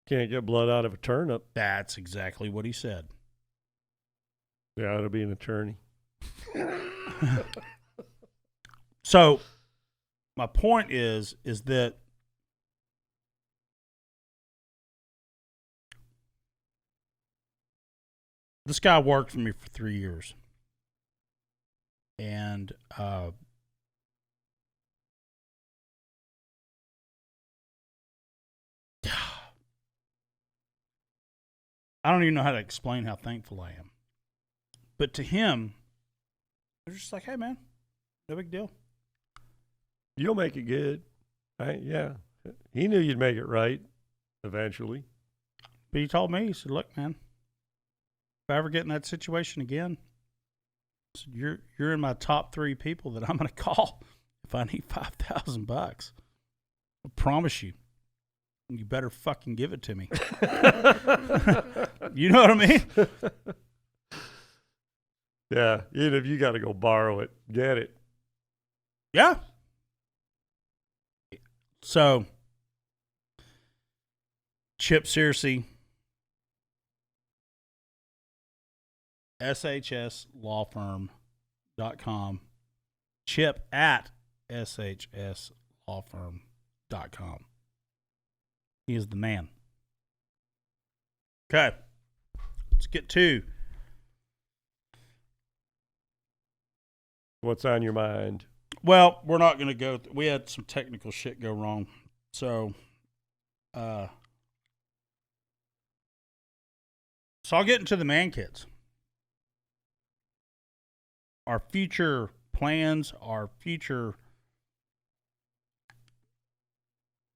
Can't get blood out of a turnip. That's exactly what he said. Yeah, it'll be an attorney. So my point is that this guy worked for me for 3 years. And I don't even know how to explain how thankful I am. But to him, they're just like, hey, man, no big deal. You'll make it good. Right? Yeah. He knew you'd make it right eventually. But he told me, he said, look, man, if I ever get in that situation again, I said, you're in my top 3 people that I'm going to call if I need $5,000. I promise you. You better fucking give it to me. You know what I mean? Yeah. Even if you got to go borrow it, get it. Yeah. So, Chip Searcy, shslawfirm.com, Chip at shslawfirm.com. He is the man. Okay. Let's get to what's on your mind. Well, we're not going to go. We had some technical shit go wrong. So I'll get into the man kids. Our future plans, our future.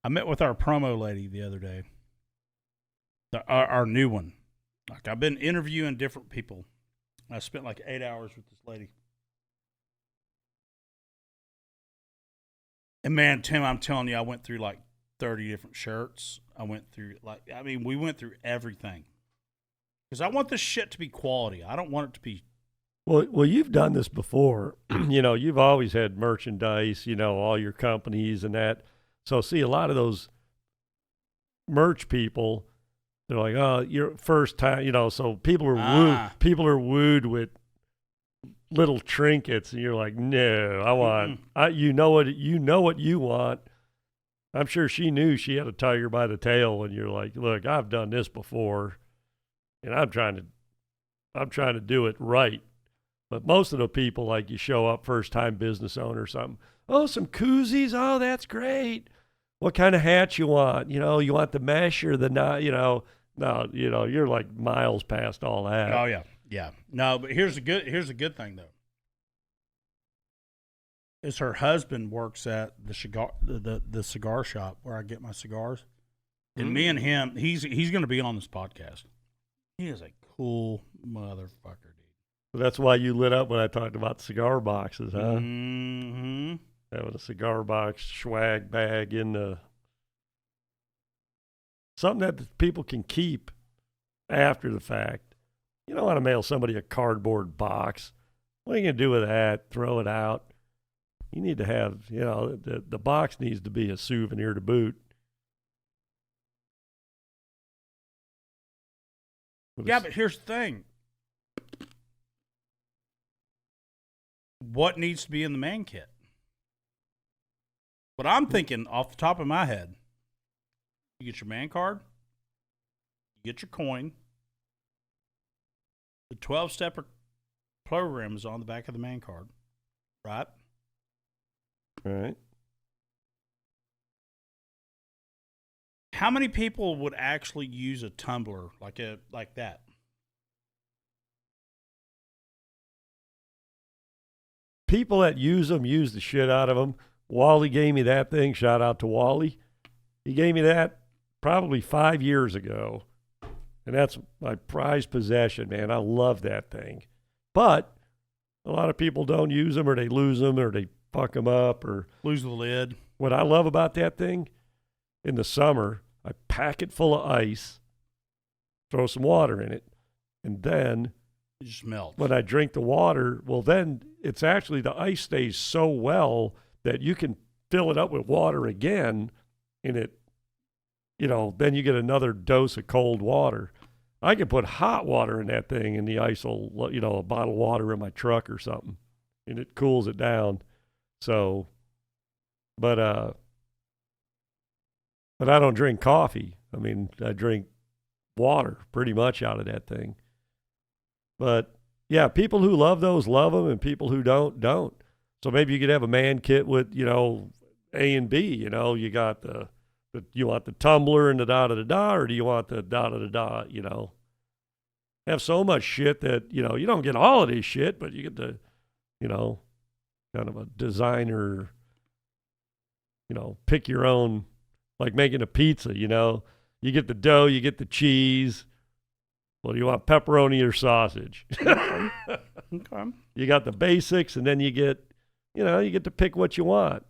I met with our promo lady the other day. Our new one. Like, I've been interviewing different people. I spent like 8 hours with this lady. And man, Tim, I'm telling you, I went through like 30 different shirts. We went through everything. Because I want this shit to be quality. I don't want it to be. Well, you've done this before. You've always had merchandise, all your companies and that. So see, a lot of those merch people, they're like, oh, your first time, so people are wooed with little trinkets, and you're like, no, I want, you know what you want. I'm sure she knew she had a tiger by the tail, and you're like, look, I've done this before, and I'm trying to do it right. But most of the people, like, you show up first time business owner or something, Oh, some koozies. Oh, that's great. What kind of hat you want? You know, you want the mesh or the not? You know, no, you know, you're like miles past all that. Oh yeah, yeah. No, but here's a good thing though. Is her husband works at the cigar shop where I get my cigars, and me and him, he's going to be on this podcast. He is a cool motherfucker, dude. So that's why you lit up when I talked about cigar boxes, huh? Mm-hmm. Having a cigar box swag bag in the something that people can keep after the fact. You don't want to mail somebody a cardboard box. What are you going to do with that? Throw it out? You need to have, you know, the box needs to be a souvenir to boot. Yeah, but here's the thing. What needs to be in the man kit? But I'm thinking off the top of my head, you get your man card, you get your coin, the 12-step program is on the back of the man card, right? Right. How many people would actually use a tumbler like that? People that use them use the shit out of them. Wally gave me that thing. Shout out to Wally. He gave me that probably 5 years ago. And that's my prized possession, man. I love that thing. But a lot of people don't use them, or they lose them, or they fuck them up, or lose the lid. What I love about that thing, in the summer, I pack it full of ice, throw some water in it, and then it just melts. When I drink the water, well, then it's actually the ice stays so well that you can fill it up with water again, and it, you know, then you get another dose of cold water. I can put hot water in that thing, and the ice will, you know, a bottle of water in my truck or something, and it cools it down. So, but I don't drink coffee. I mean, I drink water pretty much out of that thing. But yeah, people who love those love them, and people who don't. So maybe you could have a man kit with, you know, A and B. You know, you got you want the tumbler and the da-da-da-da, or do you want the da-da-da-da, you know? Have so much shit that, you know, you don't get all of this shit, but you get the, you know, kind of a designer, you know, pick your own, like making a pizza, you know. You get the dough, you get the cheese. Well, do you want pepperoni or sausage? Okay. You got the basics, and then you get, you know, you get to pick what you want.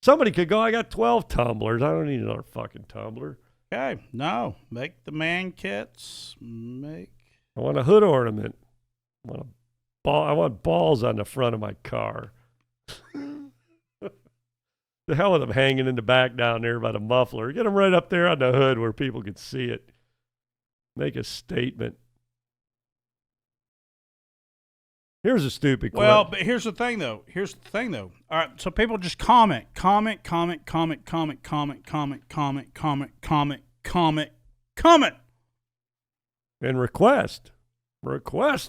Somebody could go, I got 12 tumblers. I don't need another fucking tumbler. Okay, no. Make the man kits. I want a hood ornament. I want balls on the front of my car. The hell with them hanging in the back down there by the muffler. Get them right up there on the hood where people can see it. Make a statement. Here's a stupid question. Well, but here's the thing, though. All right, so people just comment. And request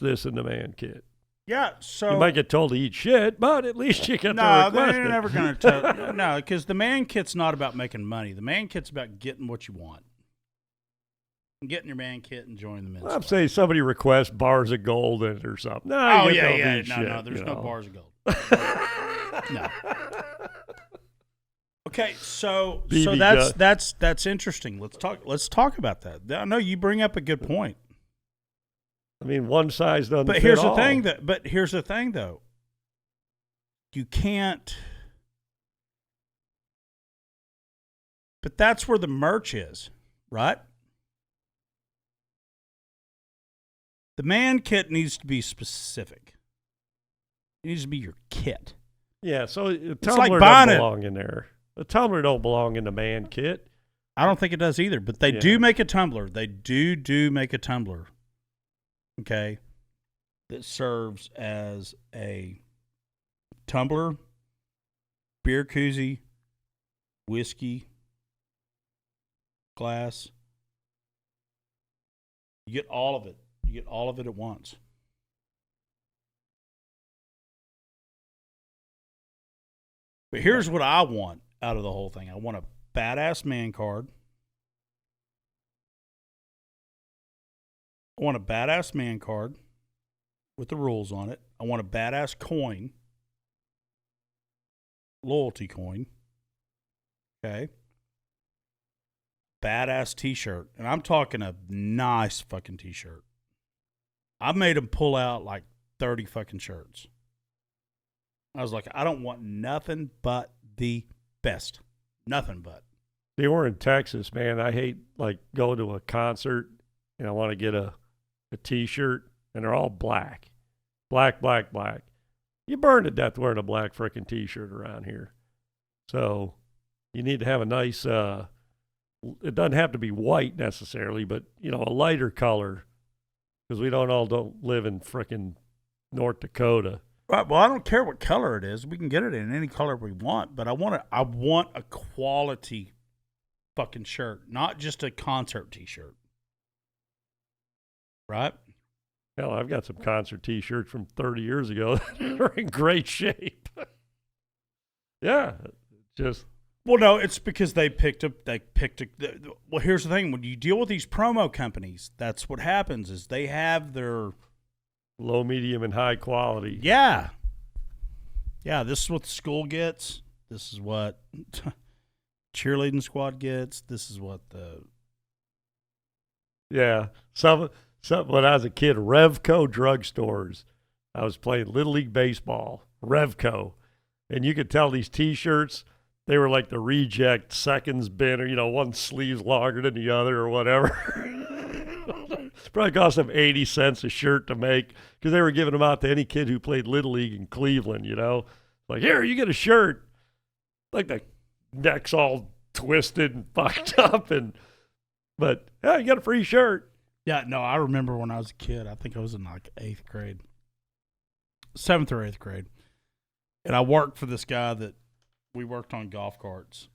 this in the man kit. Yeah, so you might get told to eat shit, but at least you get to request No, they're never going to tell. No, because the man kit's not about making money. The man kit's about getting what you want. Getting your man kit and joining the men's I'm saying somebody requests bars of gold in it or something. No, no, there's no bars of gold. No. Okay, so that's interesting. Let's talk about that. I know you bring up a good point. I mean, one size doesn't fit all. But here's the thing, though. You can't. But that's where the merch is, right? The man kit needs to be specific. It needs to be your kit. Yeah, so the tumbler doesn't belong in there. The tumbler don't belong in the man kit. I don't think it does either, but they do make a tumbler. They do make a tumbler, okay, that serves as a tumbler, beer koozie, whiskey glass. You get all of it. You get all of it at once. But here's what I want out of the whole thing. I want a badass man card. I want a badass man card with the rules on it. I want a badass coin. Loyalty coin. Okay. Badass t-shirt. And I'm talking a nice fucking t-shirt. I made them pull out like 30 fucking shirts. I was like, I don't want nothing but the best. Nothing but. They were in Texas, man. I hate like going to a concert and I want to get a t-shirt and they're all black. Black, black, black. You burn to death wearing a black freaking t-shirt around here. So you need to have a nice, it doesn't have to be white necessarily, but, you know, a lighter color because we don't live in freaking North Dakota. Right. Well, I don't care what color it is. We can get it in any color we want, but I want a quality fucking shirt, not just a concert t-shirt. Right? Hell, I've got some concert t-shirts from 30 years ago that are in great shape. Yeah. Just. Well, no, it's because they picked a, well, here's the thing. When you deal with these promo companies, that's what happens is they have their low, medium, and high quality. Yeah. Yeah, this is what the school gets. This is what cheerleading squad gets. This is what the... Yeah. Some when I was a kid, Revco drugstores, I was playing Little League Baseball, Revco. And you could tell these T-shirts, they were like the reject seconds bin, or, you know, one sleeve's longer than the other or whatever. Probably cost them 80 cents a shirt to make because they were giving them out to any kid who played Little League in Cleveland, you know. Like, here, you get a shirt. Like the neck's all twisted and fucked up. But, yeah, you got a free shirt. Yeah, no, I remember when I was a kid. I think I was in like 8th grade. 7th or 8th grade. And I worked for this guy that we worked on golf carts.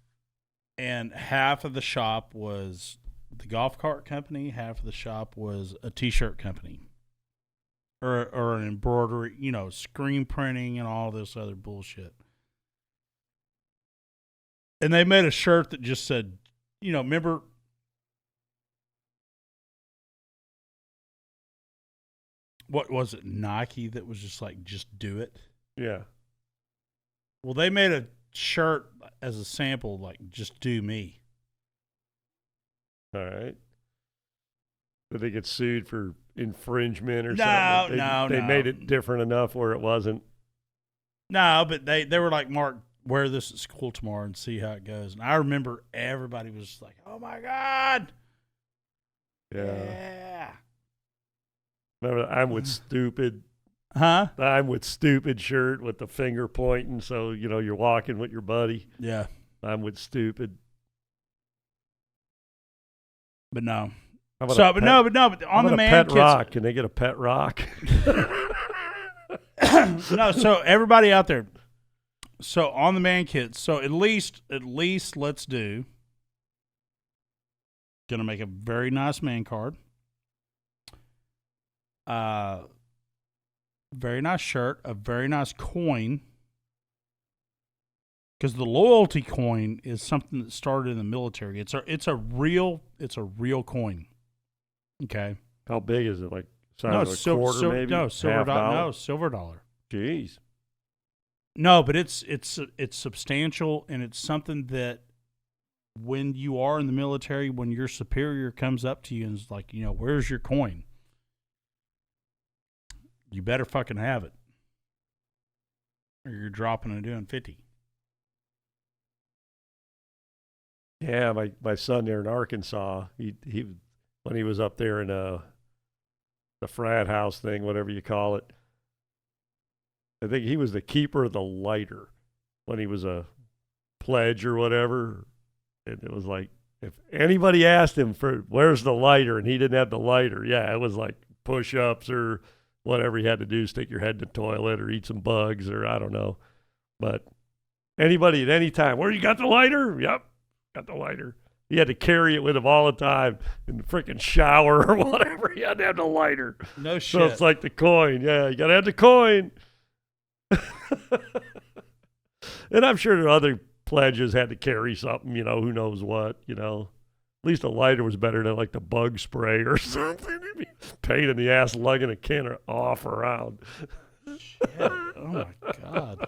And half of the shop was the golf cart company, half of the shop was a t-shirt company. Or an embroidery, you know, screen printing and all this other bullshit. And they made a shirt that just said, you know, remember... What was it, Nike that was just like, just do it? Yeah. Well, they made a shirt as a sample, like, just do me. All right. Did they get sued for infringement or something? No. They made it different enough where it wasn't. No, but they were like, Mark, wear this at school tomorrow and see how it goes. And I remember everybody was like, oh, my God. Yeah. Remember, I'm with stupid. Huh? I'm with stupid shirt with the finger pointing. So, you know, you're walking with your buddy. Yeah. I'm with stupid. But no. But on the man pet kids. Rock. Can they get a pet rock? No, so everybody out there. So on the man kids. So at least let's do. Gonna make a very nice man card. Very nice shirt, a very nice coin. Because the loyalty coin is something that started in the military. It's a real coin. Okay. How big is it? Like size of a quarter, maybe? No, silver dollar. Jeez. No, but it's substantial, and it's something that when you are in the military, when your superior comes up to you and is like, you know, where's your coin? You better fucking have it, or you're dropping and doing 50. Yeah, my son there in Arkansas, he when he was up there in the frat house thing, whatever you call it, I think he was the keeper of the lighter when he was a pledge or whatever. And it was like, if anybody asked him for where's the lighter and he didn't have the lighter, yeah, it was like push-ups or whatever you had to do, stick your head in the toilet or eat some bugs or I don't know. But anybody at any time, where you got the lighter? Yep, got the lighter. He had to carry it with him all the time in the freaking shower or whatever. He had to have the lighter. No shit. So it's like the coin. Yeah, you got to have the coin. And I'm sure there are other pledges had to carry something, who knows what, At least a lighter was better than like the bug spray or something. Pain in the ass lugging a can off around. Shit. Oh, my God.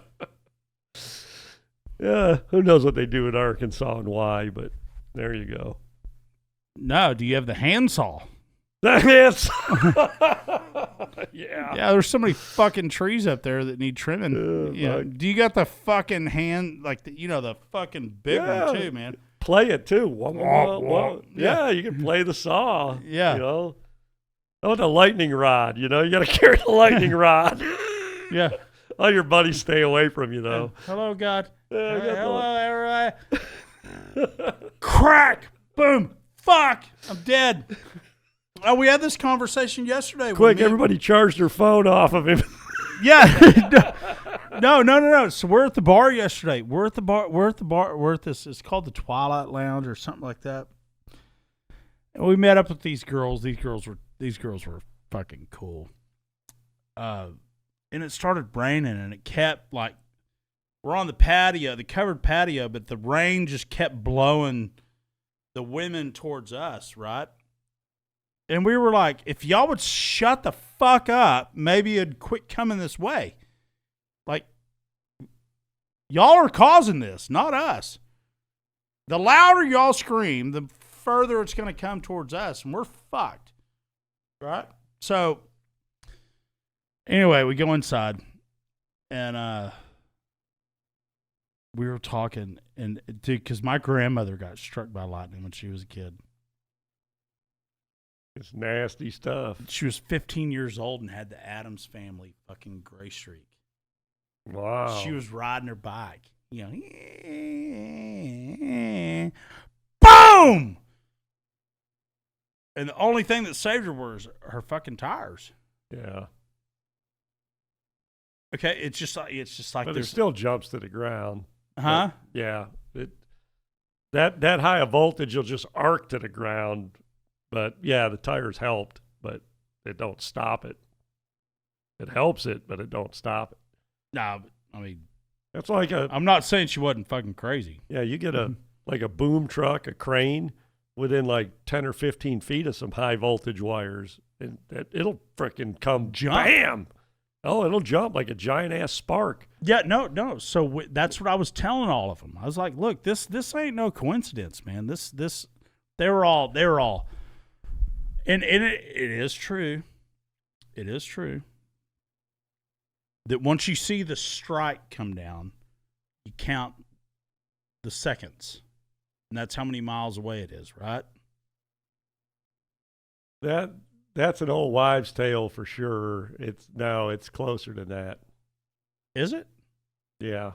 Yeah, who knows what they do in Arkansas and why, but there you go. No, do you have the handsaw? The handsaw. Yeah. Yeah, there's so many fucking trees up there that need trimming. Do you got the fucking hand, like, the fucking big one too, man? Play it too. Yeah, you can play the saw. Yeah. Oh, the lightning rod, you got to carry the lightning rod. Yeah. All your buddies stay away from you, though. Hello, God. Hello, everybody. Crack. Boom. Fuck. I'm dead. Oh, we had this conversation yesterday. Quick, everybody charged their phone off of him. Yeah. No. So we're at the bar yesterday. We're at this. It's called the Twilight Lounge or something like that. And we met up with these girls. These girls were fucking cool. And it started raining, and it kept we're on the patio, the covered patio, but the rain just kept blowing the women towards us, right? And we were like, if y'all would shut the fuck up, maybe it'd quit coming this way. Like, y'all are causing this, not us. The louder y'all scream, the further it's going to come towards us, and we're fucked, right? So, anyway, we go inside, and we were talking, and dude, because my grandmother got struck by lightning when she was a kid. It's nasty stuff. She was 15 years old and had the Addams Family fucking gray streak. Wow. She was riding her bike. Boom! And the only thing that saved her was her fucking tires. Yeah. Okay, it's just like but it still jumps to the ground. Huh? But yeah. That high a voltage will just arc to the ground. But yeah, the tires helped, but it don't stop it. It helps it, but it don't stop it. No, I mean, that's like I'm not saying she wasn't fucking crazy. Yeah, you get a boom truck, a crane within like 10 or 15 feet of some high voltage wires, and it'll freaking come jump. Bam! Oh, it'll jump like a giant ass spark. Yeah, no. So that's what I was telling all of them. I was like, look, this ain't no coincidence, man. This they were all. And it is true. It is true that once you see the strike come down, you count the seconds. And that's how many miles away it is, right? That's an old wives' tale for sure. It's closer than that. Is it? Yeah.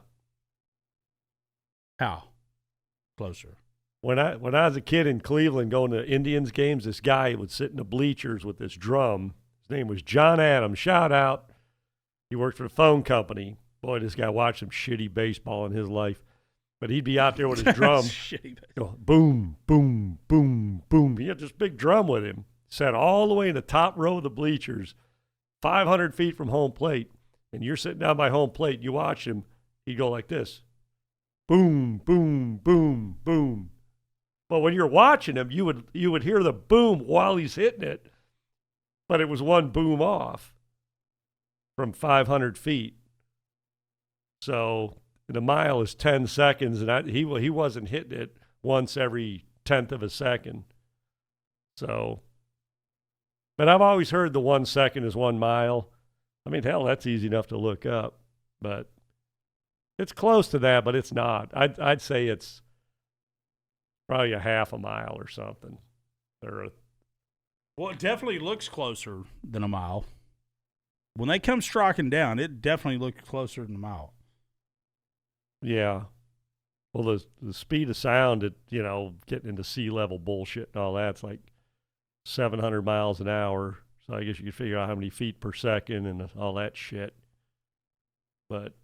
How? Closer. When I was a kid in Cleveland going to Indians games, this guy would sit in the bleachers with this drum. His name was John Adams. Shout out. He worked for the phone company. Boy, this guy watched some shitty baseball in his life. But he'd be out there with his drum. Go, boom, boom, boom, boom. He had this big drum with him. Sat all the way in the top row of the bleachers, 500 feet from home plate. And you're sitting down by home plate, and you watch him. He'd go like this. Boom, boom, boom, boom. But when you're watching him, you would hear the boom while he's hitting it, but it was one boom off from 500 feet. So the mile is 10 seconds, and he wasn't hitting it once every 10th of a second. So, but I've always heard the 1 second is 1 mile. I mean, hell, that's easy enough to look up, but it's close to that, but it's not. I'd say it's probably a half a mile or something. Well, it definitely looks closer than a mile. When they come striking down, it definitely looks closer than a mile. Yeah. Well, the speed of sound, getting into sea level bullshit and all that's like 700 miles an hour. So I guess you could figure out how many feet per second and all that shit. But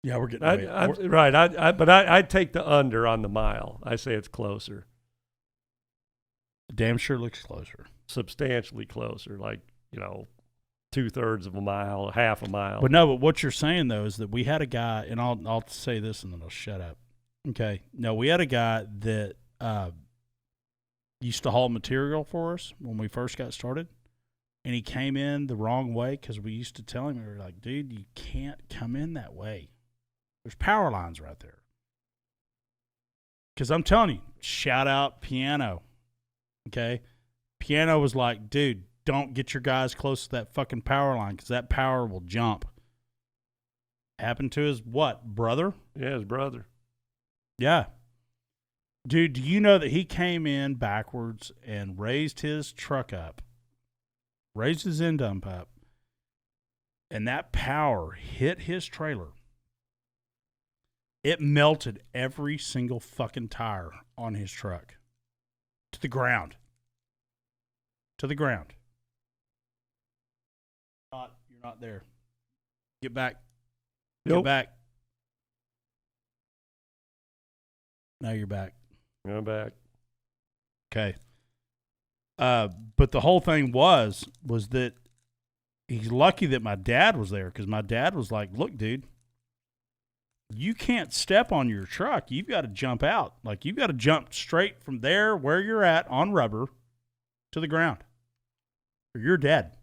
yeah, we're getting right. I'd take the under on the mile. I say it's closer. Damn sure looks closer. Substantially closer. Like, 2/3 of a mile, half a mile. But no, but what you're saying though is that we had a guy, and I'll say this and then I'll shut up. Okay. No, we had a guy that used to haul material for us when we first got started, and he came in the wrong way because we used to tell him, we were like, dude, you can't come in that way. There's power lines right there. Because I'm telling you, shout out Piano. Okay? Piano was like, dude, don't get your guys close to that fucking power line because that power will jump. Happened to his what, brother? Yeah, his brother. Yeah. Dude, do you know that he came in backwards and raised his truck up, raised his end dump up, and that power hit his trailer. It melted every single fucking tire on his truck to the ground. To the ground. You're not there. Get back. Get Nope. back. Now you're back. I'm back. Okay. But the whole thing was that he's lucky that my dad was there because my dad was like, look, dude, you can't step on your truck. You've got to jump out. Like, you've got to jump straight from there where you're at on rubber to the ground or you're dead.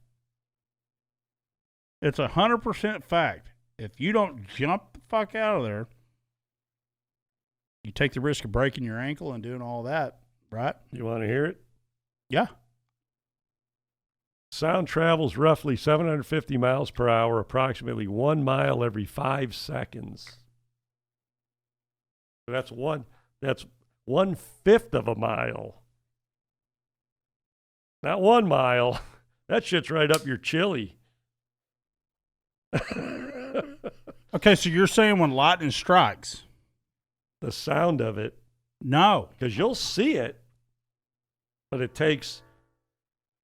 It's 100% fact. If you don't jump the fuck out of there, you take the risk of breaking your ankle and doing all that, right? You want to hear it? Yeah. Sound travels roughly 750 miles per hour, approximately 1 mile every 5 seconds. That's 1/5 of a mile. Not 1 mile. That shit's right up your chili. Okay, so you're saying when lightning strikes. The sound of it. No. Because you'll see it, but it takes,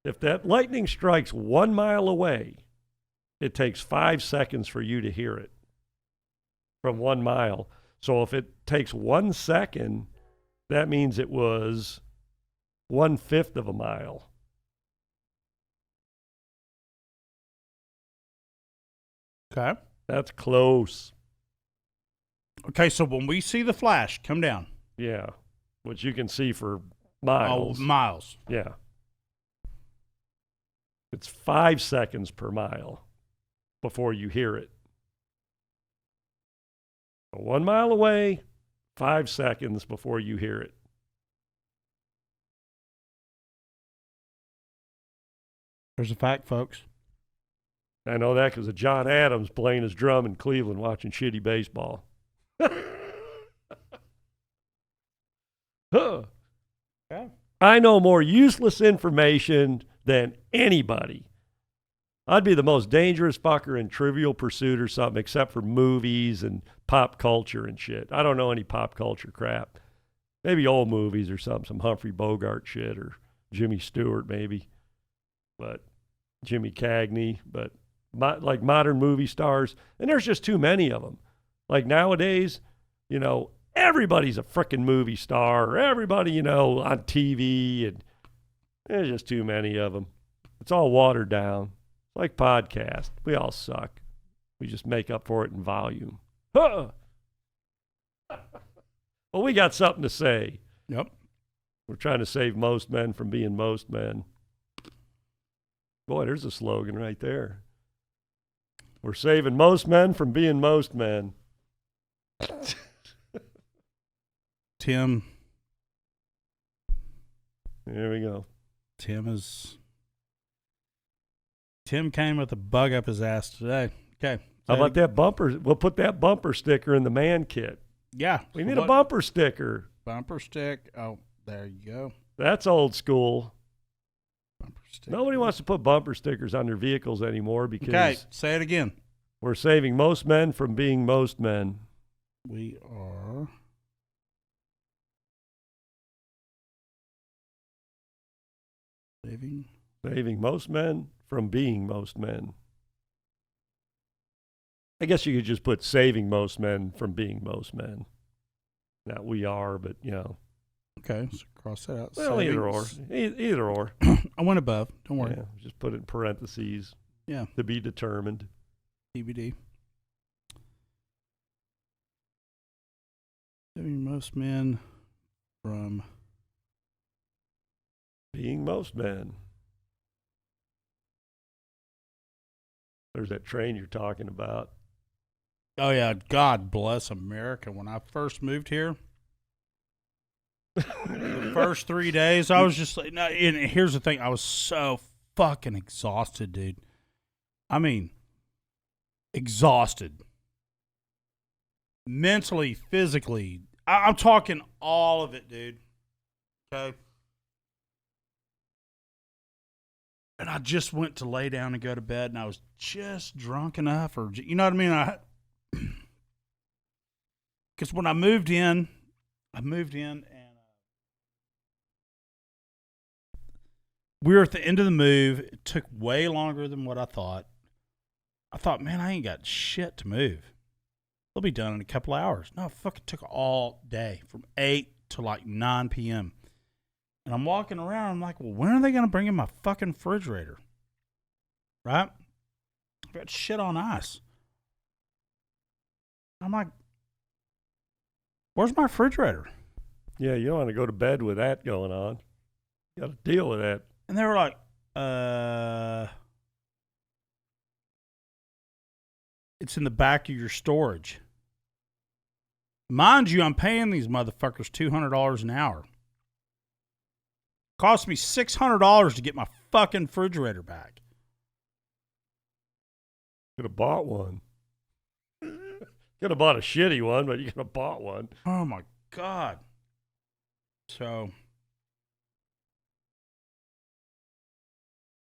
if that lightning strikes 1 mile away, it takes 5 seconds for you to hear it from 1 mile. So if it takes 1 second, that means it was 1/5 of a mile. Okay. That's close. Okay, so when we see the flash come down. Yeah, which you can see for miles. Oh, miles. Yeah. It's 5 seconds per mile before you hear it. 1 mile away, 5 seconds before you hear it. There's a fact, folks. I know that because of John Adams playing his drum in Cleveland watching shitty baseball. Huh. Yeah. I know more useless information than anybody. I'd be the most dangerous fucker in Trivial Pursuit or something, except for movies and pop culture and shit. I don't know any pop culture crap. Maybe old movies or something, some Humphrey Bogart shit or Jimmy Stewart maybe. But Jimmy Cagney, but like modern movie stars. And there's just too many of them. Like nowadays, you know, everybody's a frickin' movie star. Everybody, you know, on TV. And there's just too many of them. It's all watered down. Like podcast. We all suck. We just make up for it in volume. Huh. Well, we got something to say. Yep. We're trying to save most men from being most men. Boy, there's a slogan right there. We're saving most men from being most men. Tim. There we go. Tim came with a bug up his ass today. Okay. How about that bumper? We'll put that bumper sticker in the man kit. Yeah. We need a bumper sticker. Bumper stick. Oh, there you go. That's old school. Bumper stick. Nobody wants to put bumper stickers on their vehicles anymore because okay, say it again. We're saving most men from being most men. We are saving most men from being most men. I guess you could just put saving most men from being most men. Not we are, but, you know. Okay, so cross that out. Well, either or. Either or. I went above. Don't worry. Yeah, just put it in parentheses. Yeah. To be determined. TBD. Saving most men from being most men. There's that train you're talking about. Oh, yeah. God bless America. When I first moved here, the first 3 days, I was just like, no, and here's the thing. I was so fucking exhausted, dude. I mean, exhausted. Mentally, physically. I'm talking all of it, dude. Okay? And I just went to lay down and go to bed, and I was just drunk enough, or you know what I mean? Because when I moved in and we were at the end of the move. It took way longer than what I thought. I thought, man, I ain't got shit to move. They'll be done in a couple hours. No, it fucking took all day from 8 to like 9 p.m. And I'm walking around. I'm like, well, when are they going to bring in my fucking refrigerator? Right? I've got shit on ice. I'm like, where's my refrigerator? Yeah, you don't want to go to bed with that going on. You got to deal with that. And they were like, it's in the back of your storage. Mind you, I'm paying these motherfuckers $200 an hour. Cost me $600 to get my fucking refrigerator back. Could have bought one. Could have bought a shitty one, but you could have bought one. Oh my God. So.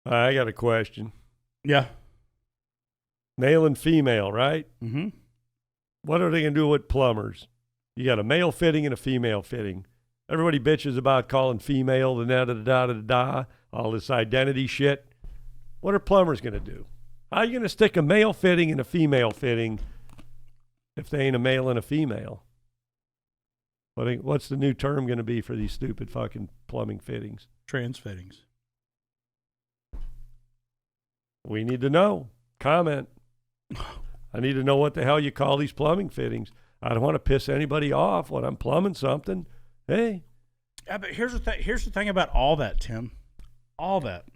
I got a question. Yeah. Male and female, right? Mm-hmm. What are they going to do with plumbers? You got a male fitting and a female fitting. Everybody bitches about calling female the da-da-da-da-da-da, all this identity shit. What are plumbers going to do? How are you going to stick a male fitting and a female fitting if they ain't a male and a female? What's the new term going to be for these stupid fucking plumbing fittings? Trans fittings. We need to know. Comment. I need to know what the hell you call these plumbing fittings. I don't want to piss anybody off when I'm plumbing something. Hey. Yeah, but here's the thing about all that, Tim. All that.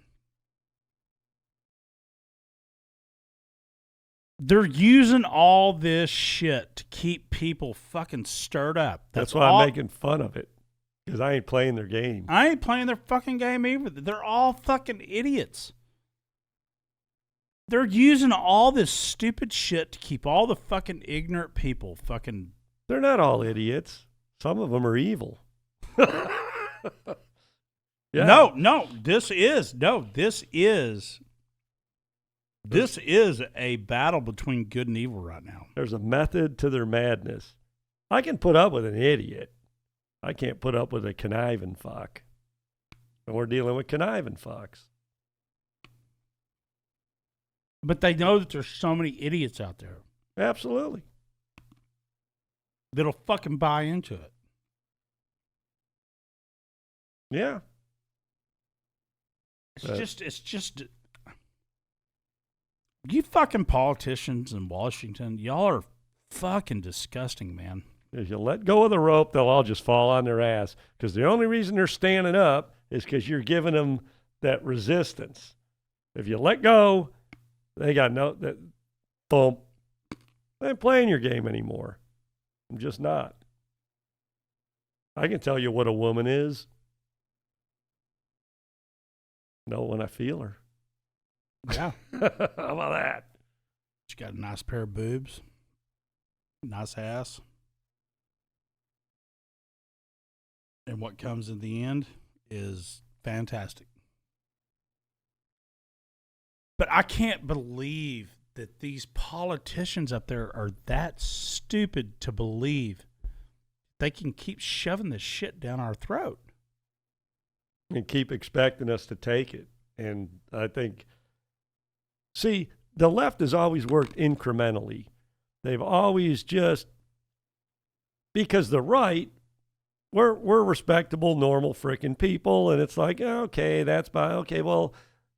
They're using all this shit to keep people fucking stirred up. That's why I'm making fun of it. Because I ain't playing their game. I ain't playing their fucking game either. They're all fucking idiots. They're using all this stupid shit to keep all the fucking ignorant people fucking... They're not all idiots. Some of them are evil. Yeah. No, this is a battle between good and evil right now. There's a method to their madness. I can put up with an idiot. I can't put up with a conniving fuck. And we're dealing with conniving fucks. But they know that there's so many idiots out there. Absolutely. That'll fucking buy into it. Yeah. It's just you fucking politicians in Washington, y'all are fucking disgusting, man. If you let go of the rope, they'll all just fall on their ass. Because the only reason they're standing up is because you're giving them that resistance. If you let go, they got boom. They ain't playing your game anymore. I'm just not. I can tell you what a woman is. Know when I feel her. Yeah. How about that? She got a nice pair of boobs. Nice ass. And what comes in the end is fantastic. But I can't believe that these politicians up there are that stupid to believe they can keep shoving this shit down our throat. And keep expecting us to take it. And I think, see, the left has always worked incrementally. They've always just, because the right, we're respectable, normal freaking people. And it's like, okay, that's fine. Okay, well,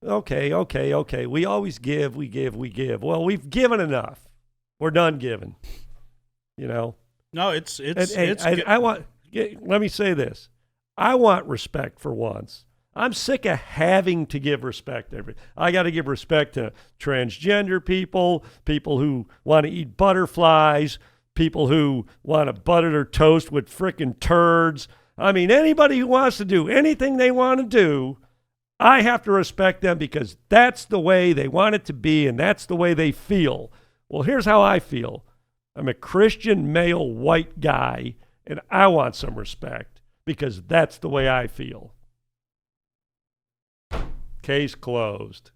Okay. We always give, we give. Well, we've given enough. We're done giving. No, it's let me say this. I want respect for once. I'm sick of having to give respect. I got to give respect to transgender people, people who want to eat butterflies, people who want to butter their toast with frickin' turds. I mean, anybody who wants to do anything they want to do, I have to respect them because that's the way they want it to be and that's the way they feel. Well, here's how I feel. I'm a Christian male white guy and I want some respect because that's the way I feel. Case closed.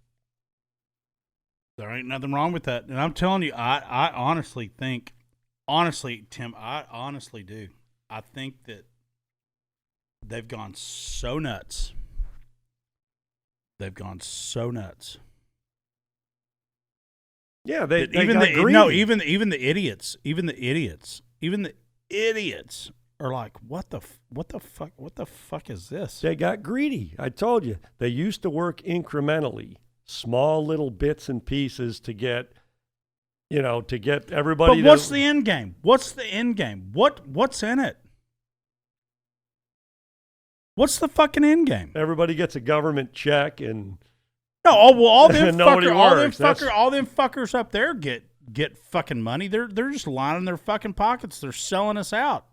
There ain't nothing wrong with that. And I'm telling you, I honestly think, Tim, I honestly do. I think that they've gone so nuts. Yeah, they even got greedy. No, even the idiots are like, what the fuck is this? They got greedy. I told you. They used to work incrementally, small little bits and pieces to get everybody. But what's the end game? What's in it? What's the fucking end game? Everybody gets a government check and all them fuckers up there get fucking money. They're just lining their fucking pockets. They're selling us out.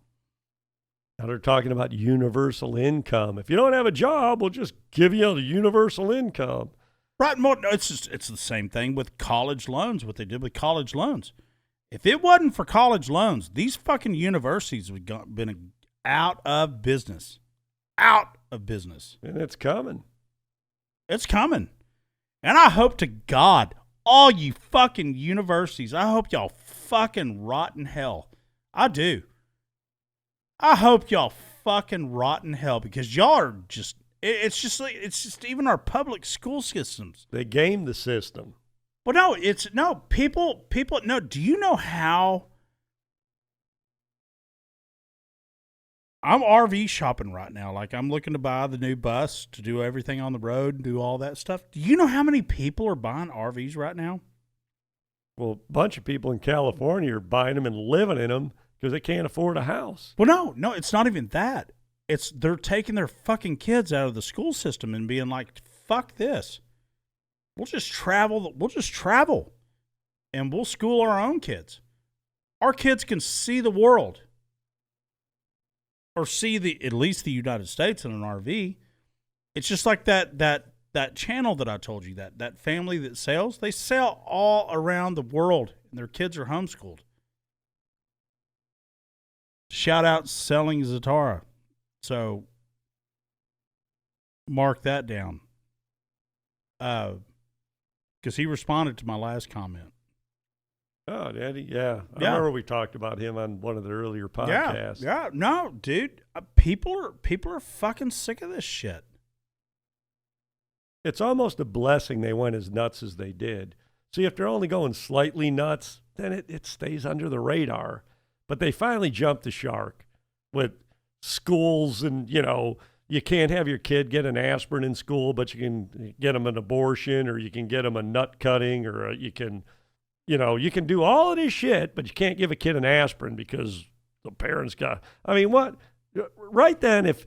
Now they're talking about universal income. If you don't have a job, we'll just give you the universal income. Right. It's the same thing with college loans, what they did with college loans. If it wasn't for college loans, these fucking universities would have been out of business. Out of business. And it's coming. It's coming. And I hope to God, all you fucking universities, I hope y'all fucking rot in hell. I do. I hope y'all fucking rot in hell because y'all are just, it's just even our public school systems. They game the system. Well, people, do you know how? I'm RV shopping right now. Like, I'm looking to buy the new bus to do everything on the road and do all that stuff. Do you know how many people are buying RVs right now? Well, a bunch of people in California are buying them and living in them because they can't afford a house. Well, no, it's not even that. They're taking their fucking kids out of the school system and being like, fuck this. We'll just travel, and we'll school our own kids. Our kids can see the world. Or see at least the United States in an RV. It's just like that channel that I told you, that family that sails. They sail all around the world, and their kids are homeschooled. Shout out Selling Zatara. So mark that down. Because he responded to my last comment. Oh, Daddy, yeah. I remember we talked about him on one of the earlier podcasts. Yeah. No, dude, people are fucking sick of this shit. It's almost a blessing they went as nuts as they did. See, if they're only going slightly nuts, then it stays under the radar. But they finally jumped the shark with schools and, you can't have your kid get an aspirin in school, but you can get them an abortion or you can get them a nut cutting or you can do all of this shit, but you can't give a kid an aspirin because the parents got. I mean, what? Right then, if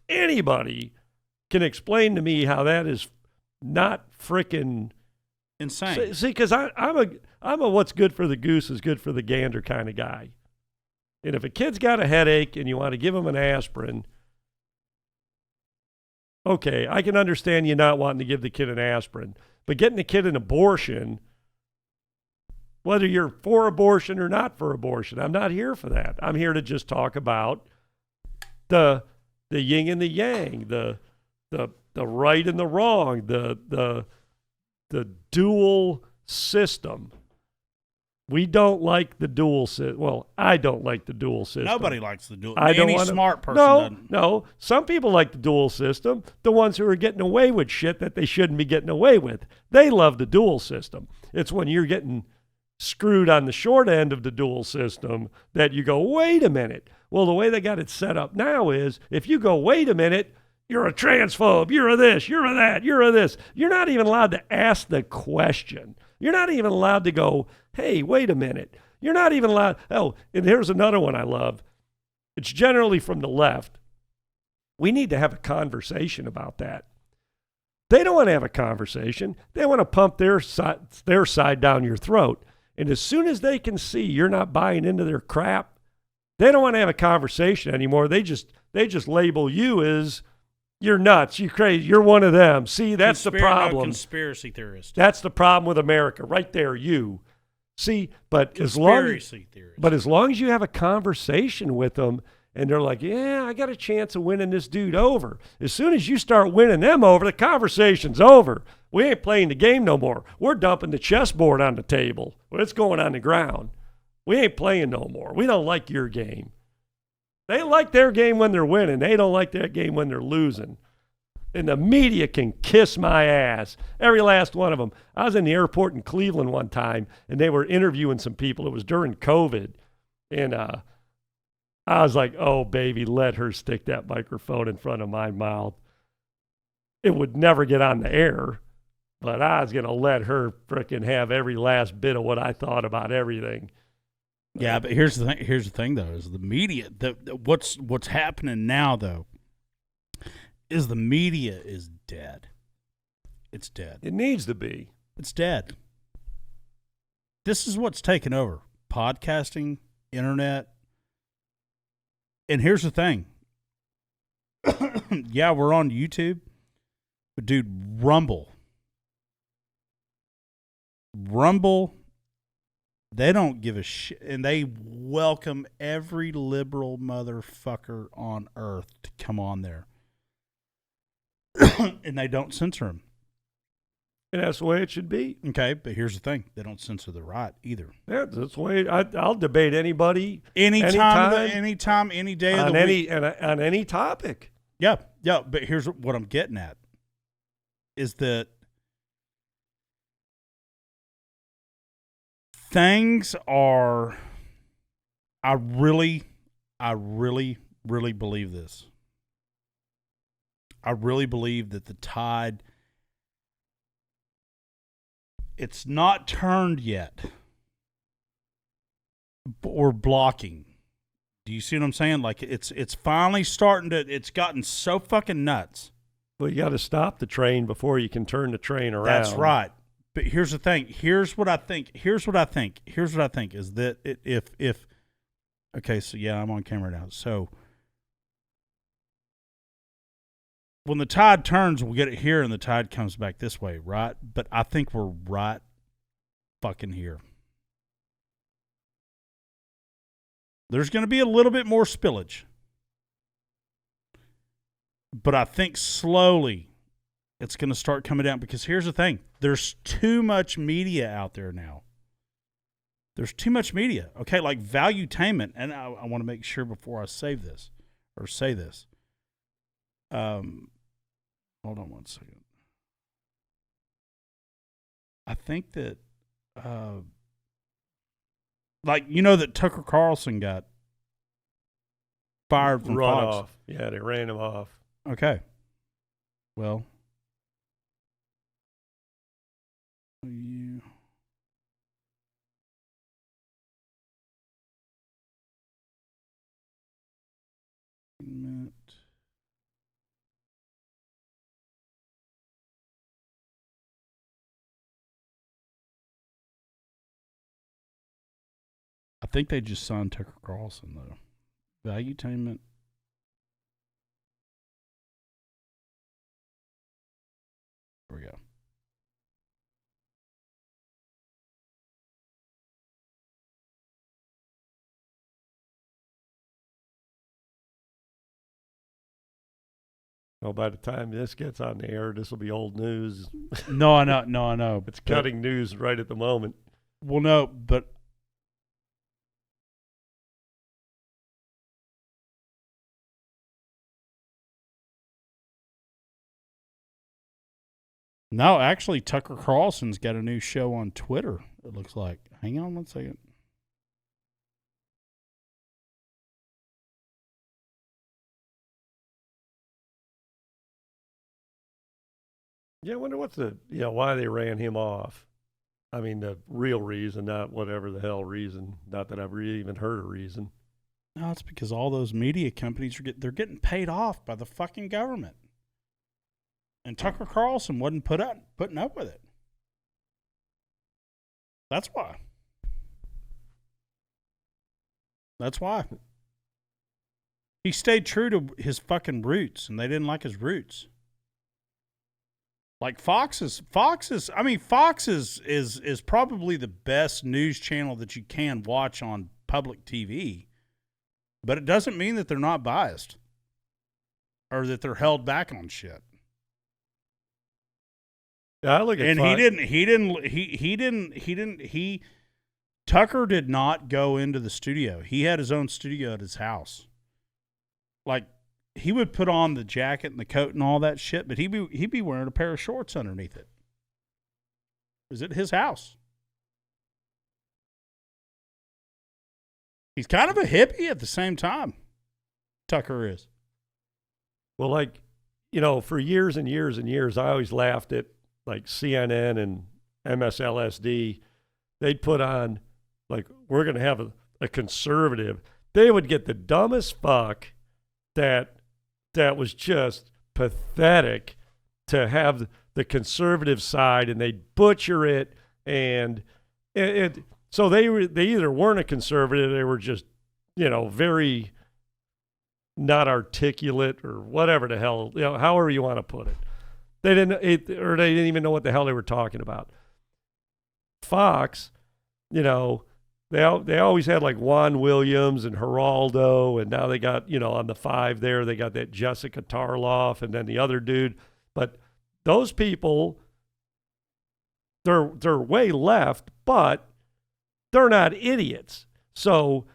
anybody can explain to me how that is not frickin' insane. See, because I'm a what's good for the goose is good for the gander kind of guy. And if a kid's got a headache and you want to give him an aspirin, okay, I can understand you not wanting to give the kid an aspirin, but getting the kid an abortion. Whether you're for abortion or not for abortion, I'm not here for that. I'm here to just talk about the yin and the yang, the right and the wrong, the dual system. We don't like the dual system. Well, I don't like the dual system. Nobody likes the dual. Smart person doesn't. No. Some people like the dual system. The ones who are getting away with shit that they shouldn't be getting away with. They love the dual system. It's when you're getting screwed on the short end of the dual system that you go, wait a minute. Well, the way they got it set up now is if you go, wait a minute, You're a transphobe. You're a this. You're a that. You're a this. You're not even allowed to ask the question. You're not even allowed to go, hey, wait a minute. You're not even allowed. Oh, and here's another one I love. It's generally from the left. We need to have a conversation about that. They don't want to have a conversation. They want to pump their side down your throat. And as soon as they can see you're not buying into their crap, they don't want to have a conversation anymore. They just label you as, you're nuts, you're crazy, you're one of them. See, that's the problem. Conspiracy theorist. That's the problem with America, right there. You see, but as long as you have a conversation with them, and they're like, yeah, I got a chance of winning this dude over. As soon as you start winning them over, the conversation's over. We ain't playing the game no more. We're dumping the chessboard on the table. It's going on the ground. We ain't playing no more. We don't like your game. They like their game when they're winning. They don't like their game when they're losing. And the media can kiss my ass. Every last one of them. I was in the airport in Cleveland one time, and they were interviewing some people. It was during COVID. And I was like, oh, baby, let her stick that microphone in front of my mouth. It would never get on the air, but I was going to let her frickin' have every last bit of what I thought about everything. Yeah, but here's the thing. Here's the thing, though, is the media. What's happening now, though, is the media is dead. It's dead. It needs to be. It's dead. This is what's taken over: podcasting, internet. And here's the thing. Yeah, we're on YouTube, but dude, Rumble, they don't give a shit, and they welcome every liberal motherfucker on earth to come on there. And they don't censor them. And that's the way it should be. Okay, but here's the thing. They don't censor the right either. Yeah, that's the way I'll debate anybody. Anytime, any day of the week. On any topic. Yeah, but here's what I'm getting at. Is that things are, I really believe this. I really believe that the tide, it's not turned yet. Or blocking. Do you see what I'm saying? Like it's finally starting to, it's gotten so fucking nuts. Well, you got to stop the train before you can turn the train around. That's right. But here's the thing. Here's what I think is that if okay, so yeah, I'm on camera now. So when the tide turns, we'll get it here and the tide comes back this way, right? But I think we're right fucking here. There's going to be a little bit more spillage. But I think slowly it's going to start coming down, because here's the thing. There's too much media out there now. There's too much media. Okay, like valuetainment, and I want to make sure before I say this. Hold on one second. I think that, like, you know that Tucker Carlson got fired from Fox. Off. Yeah, they ran him off. Okay. Well, you. I think they just signed Tucker Carlson, though. Valuetainment. There we go. Well, by the time this gets on the air, this will be old news. No, I know. It's cutting news right at the moment. Well, no, but no, actually, Tucker Carlson's got a new show on Twitter, it looks like. Hang on one second. Yeah, I wonder what's why they ran him off. I mean, the real reason, not whatever the hell reason. Not that I've really even heard a reason. No, it's because all those media companies they're getting paid off by the fucking government. And Tucker Carlson wasn't putting up with it. That's why. That's why. He stayed true to his fucking roots, and they didn't like his roots. Like Fox is probably the best news channel that you can watch on public TV. But it doesn't mean that they're not biased or that they're held back on shit. Yeah, I look at Tucker did not go into the studio. He had his own studio at his house. Like, he would put on the jacket and the coat and all that shit, but he'd be wearing a pair of shorts underneath it. It was at his house. He's kind of a hippie at the same time. Tucker is. Well, like, for years and years and years, I always laughed at like CNN and MSLSD. They'd put on, like, we're going to have a conservative. They would get the dumbest fuck that was just pathetic to have the conservative side, and they'd butcher it. And so they either weren't a conservative, they were just, very not articulate or whatever the hell, however you want to put it. They didn't even know what the hell they were talking about. Fox, they always had like Juan Williams and Geraldo, and now they got, on the 5 there, they got that Jessica Tarloff and then the other dude. But those people, they're way left, but they're not idiots. So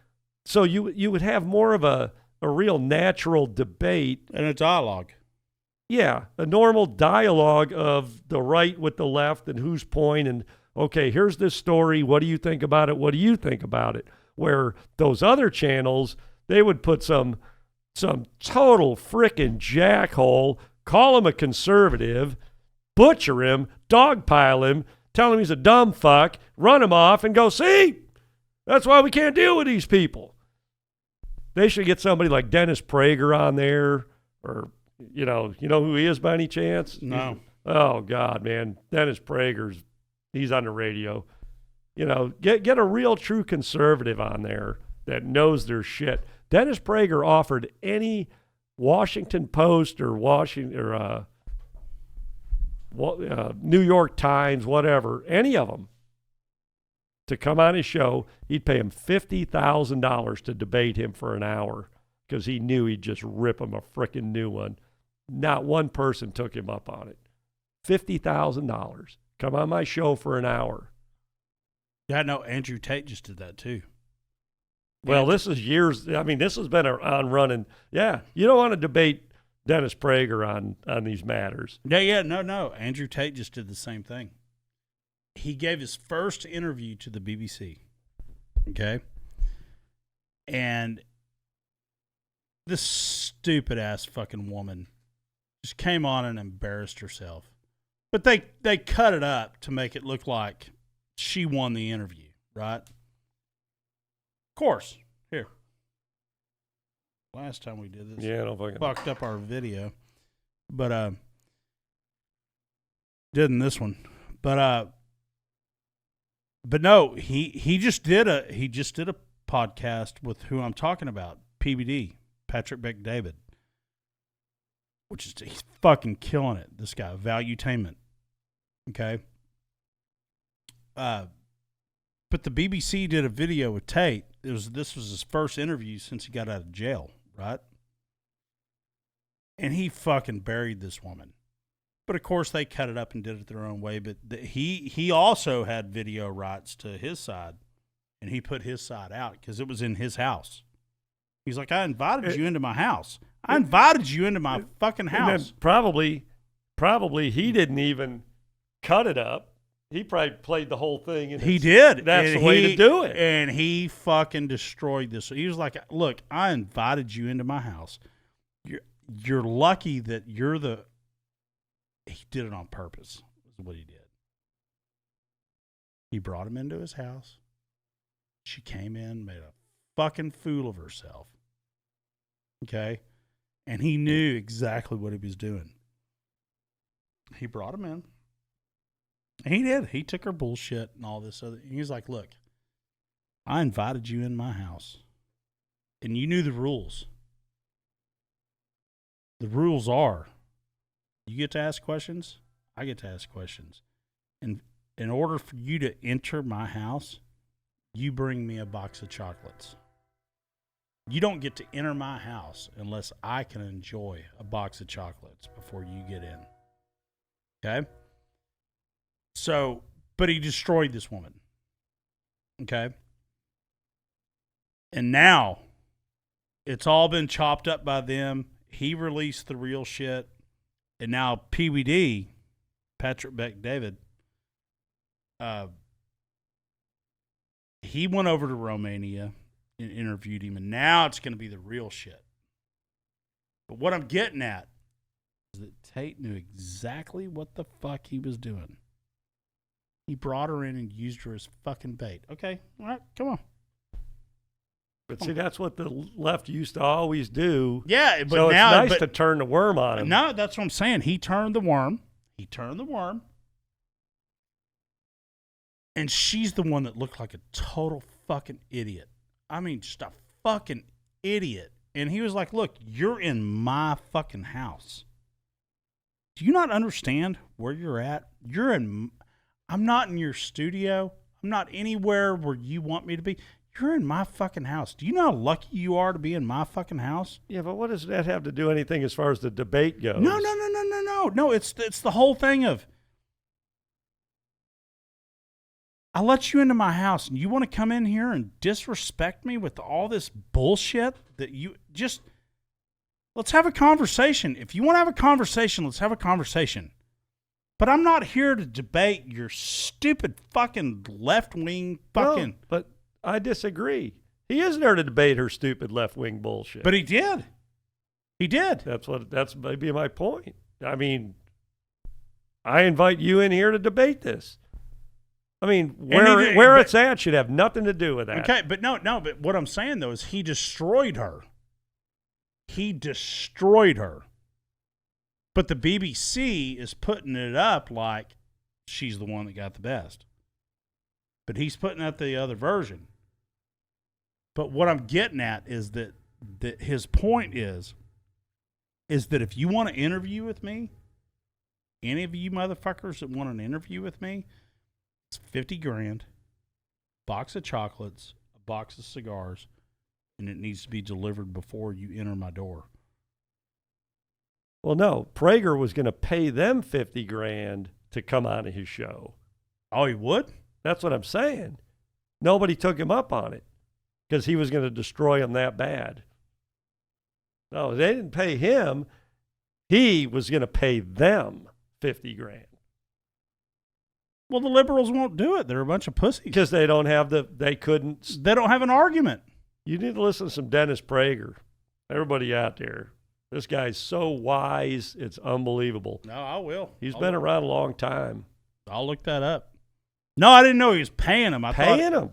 you would have more of a real natural debate. And a dialogue. Yeah, a normal dialogue of the right with the left and whose point, and okay, here's this story. What do you think about it? What do you think about it? Where those other channels, they would put some total frickin' jackhole, call him a conservative, butcher him, dogpile him, tell him he's a dumb fuck, run him off, and go, see, that's why we can't deal with these people. They should get somebody like Dennis Prager on there, or you know who he is by any chance? No. Oh God, man, Dennis Prager's. He's on the radio. Get a real true conservative on there that knows their shit. Dennis Prager offered any Washington Post or New York Times, whatever, any of them, to come on his show. He'd pay him $50,000 to debate him for an hour because he knew he'd just rip him a frickin' new one. Not one person took him up on it. $50,000. Come on my show for an hour. Yeah, I know Andrew Tate just did that too. Well, this is years. I mean, this has been on running. Yeah, you don't want to debate Dennis Prager on these matters. Yeah, no. Andrew Tate just did the same thing. He gave his first interview to the BBC. Okay. And this stupid ass fucking woman just came on and embarrassed herself. But they cut it up to make it look like she won the interview, right? Of course. Here. Last time we did this. Yeah, I don't fucking fucked up our video. But didn't this one. But no, he just did a podcast with who I'm talking about, PBD, Patrick Bet-David. He's fucking killing it, this guy, Valuetainment. Okay. But the BBC did a video with Tate. This was his first interview since he got out of jail, right? And he fucking buried this woman. But of course they cut it up and did it their own way. But he also had video rights to his side, and he put his side out because it was in his house. He's like, I invited you into my house. I invited you into my fucking house. And then probably he didn't even cut it up. He probably played the whole thing. He did. That's the way to do it. And he fucking destroyed this. He was like, look, I invited you into my house. You're lucky that you're the He did it on purpose, is what he did. He brought him into his house. She came in, made a fucking fool of herself. Okay? And he knew exactly what he was doing. He brought him in. He did. He took her bullshit and all this other. He was like, look, I invited you in my house. And you knew the rules. The rules are, you get to ask questions, I get to ask questions. And in order for you to enter my house, you bring me a box of chocolates. You don't get to enter my house unless I can enjoy a box of chocolates before you get in. Okay? So, but he destroyed this woman. Okay? And now, it's all been chopped up by them. He released the real shit. And now PWD, Patrick Bet-David, he went over to Romania and interviewed him. And now it's going to be the real shit. But what I'm getting at is that Tate knew exactly what the fuck he was doing. He brought her in and used her as fucking bait. Okay, all right, come on. But see, that's what the left used to always do. Yeah, but so now it's nice to turn the worm on him. No, that's what I'm saying. He turned the worm. And she's the one that looked like a total fucking idiot. I mean, just a fucking idiot. And he was like, look, you're in my fucking house. Do you not understand where you're at? I'm not in your studio. I'm not anywhere where you want me to be. You're in my fucking house. Do you know how lucky you are to be in my fucking house? Yeah, but what does that have to do anything as far as the debate goes? No. No, it's the whole thing of, I let you into my house and you want to come in here and disrespect me with all this bullshit that you just, let's have a conversation. If you want to have a conversation, let's have a conversation. But I'm not here to debate your stupid fucking left-wing fucking... No, but I disagree. He isn't there to debate her stupid left-wing bullshit. But he did. He did. That's maybe my point. I mean, I invite you in here to debate this. I mean, where it's at should have nothing to do with that. Okay, but no, but what I'm saying, though, is he destroyed her. He destroyed her. But the BBC is putting it up like she's the one that got the best. But he's putting up the other version. But what I'm getting at is that his point is that if you want to interview with me, any of you motherfuckers that want an interview with me, it's $50,000, box of chocolates, a box of cigars, and it needs to be delivered before you enter my door. Well, no, Prager was going to pay them $50,000 to come on his show. Oh, he would? That's what I'm saying. Nobody took him up on it because he was going to destroy him that bad. No, they didn't pay him. He was going to pay them $50,000. Well, the liberals won't do it. They're a bunch of pussies. Because they don't have they don't have an argument. You need to listen to some Dennis Prager. Everybody out there. This guy's so wise, it's unbelievable. No, I will. He's been around a long time. I'll look that up. No, I didn't know he was paying him. Paying him.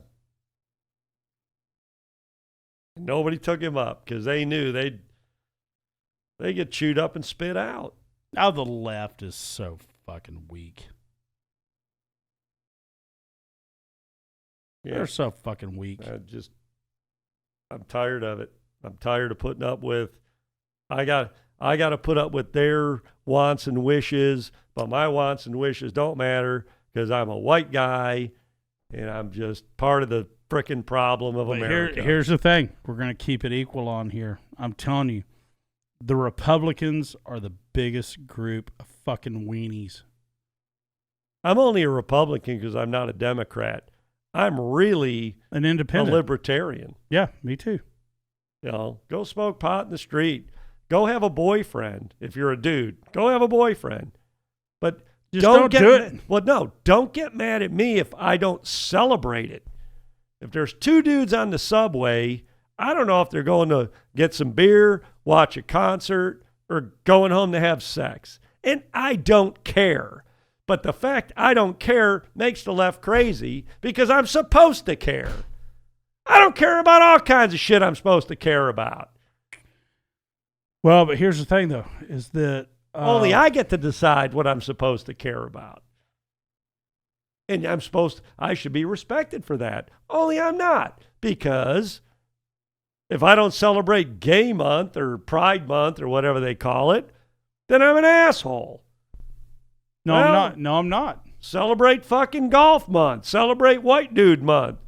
Nobody took him up because they knew they get chewed up and spit out. Now the left is so fucking weak. Yeah. They're so fucking weak. I'm tired of it. I'm tired of putting up with. I got to put up with their wants and wishes, but my wants and wishes don't matter because I'm a white guy and I'm just part of the frickin' problem of America. Here's the thing. We're going to keep it equal on here. I'm telling you, the Republicans are the biggest group of fucking weenies. I'm only a Republican because I'm not a Democrat. I'm really an independent, a libertarian. Yeah, me too. You know, go smoke pot in the street. Go have a boyfriend if you're a dude. Go have a boyfriend. But just don't do it. Well, no, don't get mad at me if I don't celebrate it. If there's two dudes on the subway, I don't know if they're going to get some beer, watch a concert, or going home to have sex. And I don't care. But the fact I don't care makes the left crazy because I'm supposed to care. I don't care about all kinds of shit I'm supposed to care about. Well, but here's the thing, though, is that... only I get to decide what I'm supposed to care about. And I should be respected for that. Only I'm not. Because if I don't celebrate Gay Month or Pride Month or whatever they call it, then I'm an asshole. No, I'm not. No, I'm not. Celebrate fucking Golf Month. Celebrate White Dude Month.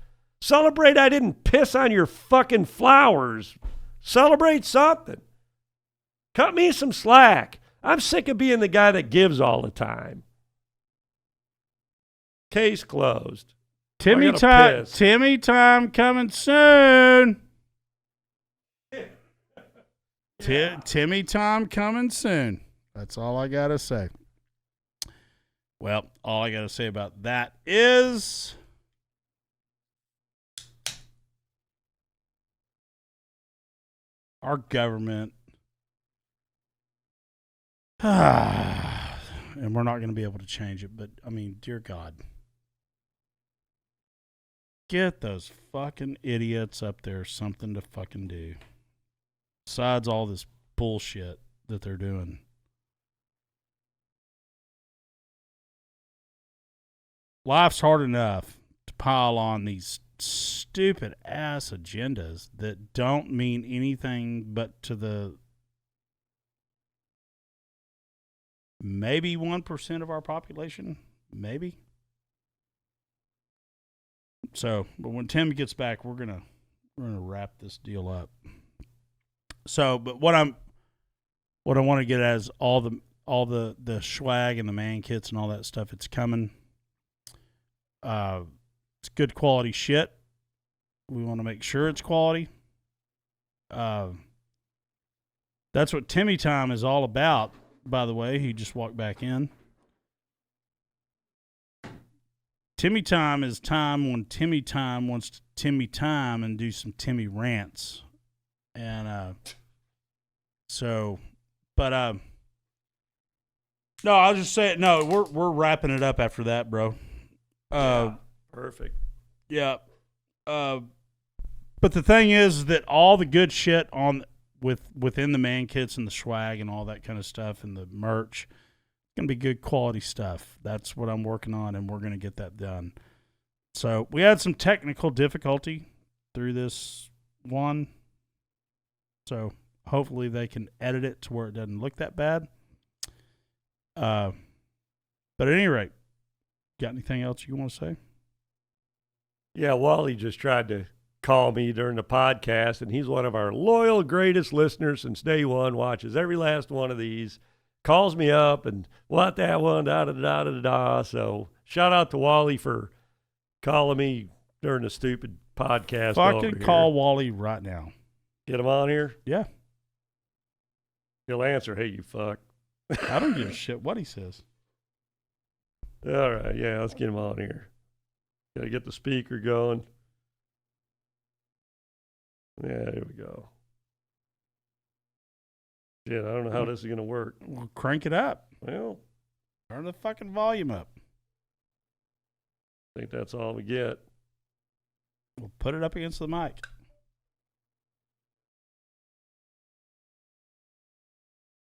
Celebrate I didn't piss on your fucking flowers. Celebrate something. Cut me some slack. I'm sick of being the guy that gives all the time. Case closed. Timmy time coming soon. Timmy time coming soon. That's all I got to say. Well, all I got to say about that is our government, and we're not going to be able to change it, but I mean, dear God, get those fucking idiots up there something to fucking do. Besides all this bullshit that they're doing. Life's hard enough to pile on these stupid ass agendas that don't mean anything but to the maybe 1% of our population, maybe. So, but when Tim gets back, we're gonna wrap this deal up. So, but what I want to get at is all the swag and the man kits and all that stuff. It's coming. It's good quality shit. We want to make sure it's quality. That's what Timmy Time is all about, by the way. He just walked back in. Timmy Time is time when Timmy Time wants to Timmy Time and do some Timmy rants. And no, I'll just say it. No, we're wrapping it up after that, bro. Perfect. Yeah. But the thing is that all the good shit within the man kits and the swag and all that kind of stuff and the merch, it's going to be good quality stuff. That's what I'm working on, and we're going to get that done. So we had some technical difficulty through this one. So hopefully they can edit it to where it doesn't look that bad. But at any rate, got anything else you want to say? Yeah, Wally just tried to call me during the podcast, and he's one of our loyal, greatest listeners since day one, watches every last one of these, calls me up and what that one, da-da-da-da-da-da. So shout out to Wally for calling me during the stupid podcast. Fucking call Wally right now. Get him on here? Yeah. He'll answer, hey, you fuck. I don't give a shit what he says. All right, yeah, let's get him on here. Got to get the speaker going. Yeah, there we go. Shit, I don't know how this is going to work. Well, crank it up. Well, turn the fucking volume up. I think that's all we get. We'll put it up against the mic.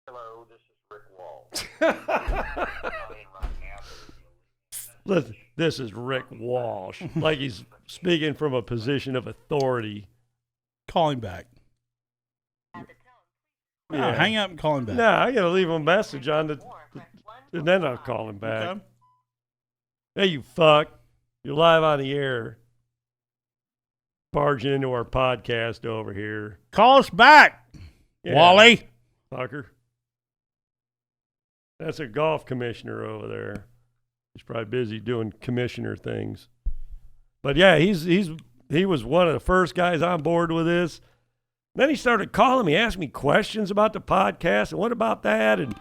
Hello, this is Rick Walsh. Listen, this is Rick Walsh. Like he's speaking from a position of authority. Call him back. Yeah. Hang up and call him back. No, I got to leave him a message on and then I'll call him back. Okay. Hey, you fuck. You're live on the air. Barging into our podcast over here. Call us back, Wally. Fucker. That's a golf commissioner over there. He's probably busy doing commissioner things. But yeah, he was one of the first guys on board with this. Then he started calling me, asking me questions about the podcast and what about that? And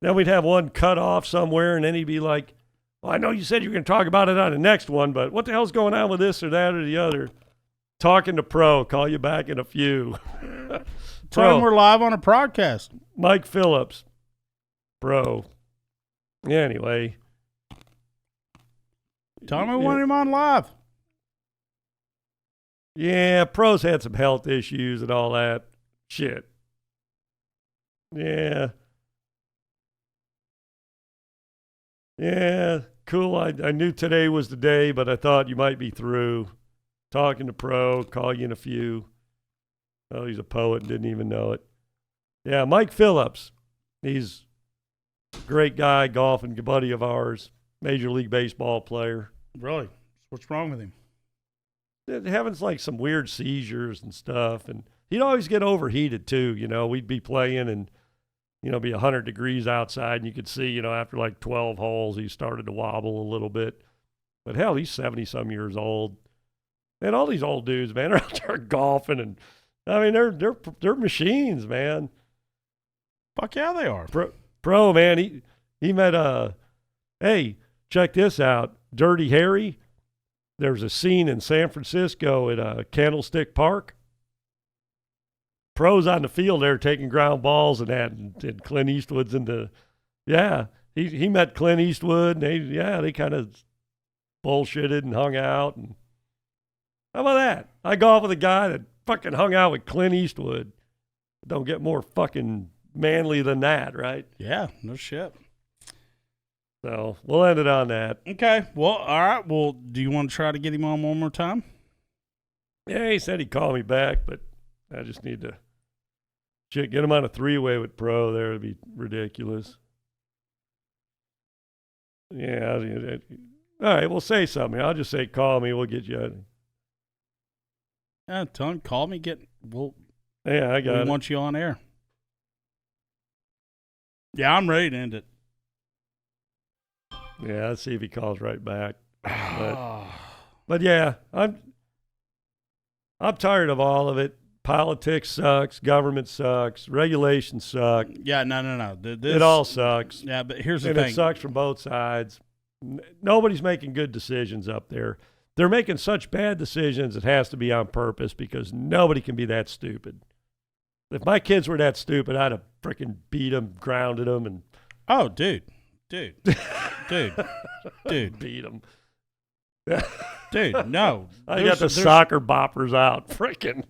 then we'd have one cut off somewhere, and then he'd be like, well, I know you said you were going to talk about it on the next one, but what the hell's going on with this or that or the other? Talking to Pro, call you back in a few. Tell him we're live on a podcast. Mike Phillips. Bro. Anyway. Tell me when him on live. Yeah, Pro's had some health issues and all that shit. Yeah. Yeah, cool. I knew today was the day, but I thought you might be through. Talking to Pro, call you in a few. Oh, he's a poet and didn't even know it. Yeah, Mike Phillips. He's a great guy, golfing buddy of ours, Major League Baseball player. Really? What's wrong with him? Having like some weird seizures and stuff, and he'd always get overheated too. You know, we'd be playing and be 100 degrees outside, and you could see, after like 12 holes, he started to wobble a little bit. But hell, he's 70-some years old, and all these old dudes, man, are out there golfing, and I mean, they're machines, man. Fuck yeah, they are. Pro man, he met hey, check this out, Dirty Harry. There's a scene in San Francisco at Candlestick Park. Pro's on the field there taking ground balls and that, and Clint Eastwood's in the, he met Clint Eastwood, and they kind of bullshitted and hung out. And how about that? I golf with a guy that fucking hung out with Clint Eastwood. Don't get more fucking manly than that, right? Yeah, no shit. So we'll end it on that. Okay, well, all right. Well, do you want to try to get him on one more time? Yeah, he said he'd call me back, but I just need to get him on a three-way with Pro there. It'd be ridiculous. Yeah. All right, we'll say something. I'll just say call me. We'll get you. Yeah, tell him, call me. Yeah, I got it. We want you on air. Yeah, I'm ready to end it. Yeah, let's see if he calls right back. But yeah, I'm tired of all of it. Politics sucks. Government sucks. Regulations suck. Yeah, no. It all sucks. Yeah, but here's the thing. It sucks from both sides. Nobody's making good decisions up there. They're making such bad decisions, it has to be on purpose because nobody can be that stupid. If my kids were that stupid, I'd have freaking beat them, grounded them, and... Oh, dude. Dude. Beat them. Dude, no. I got the soccer boppers out. Freaking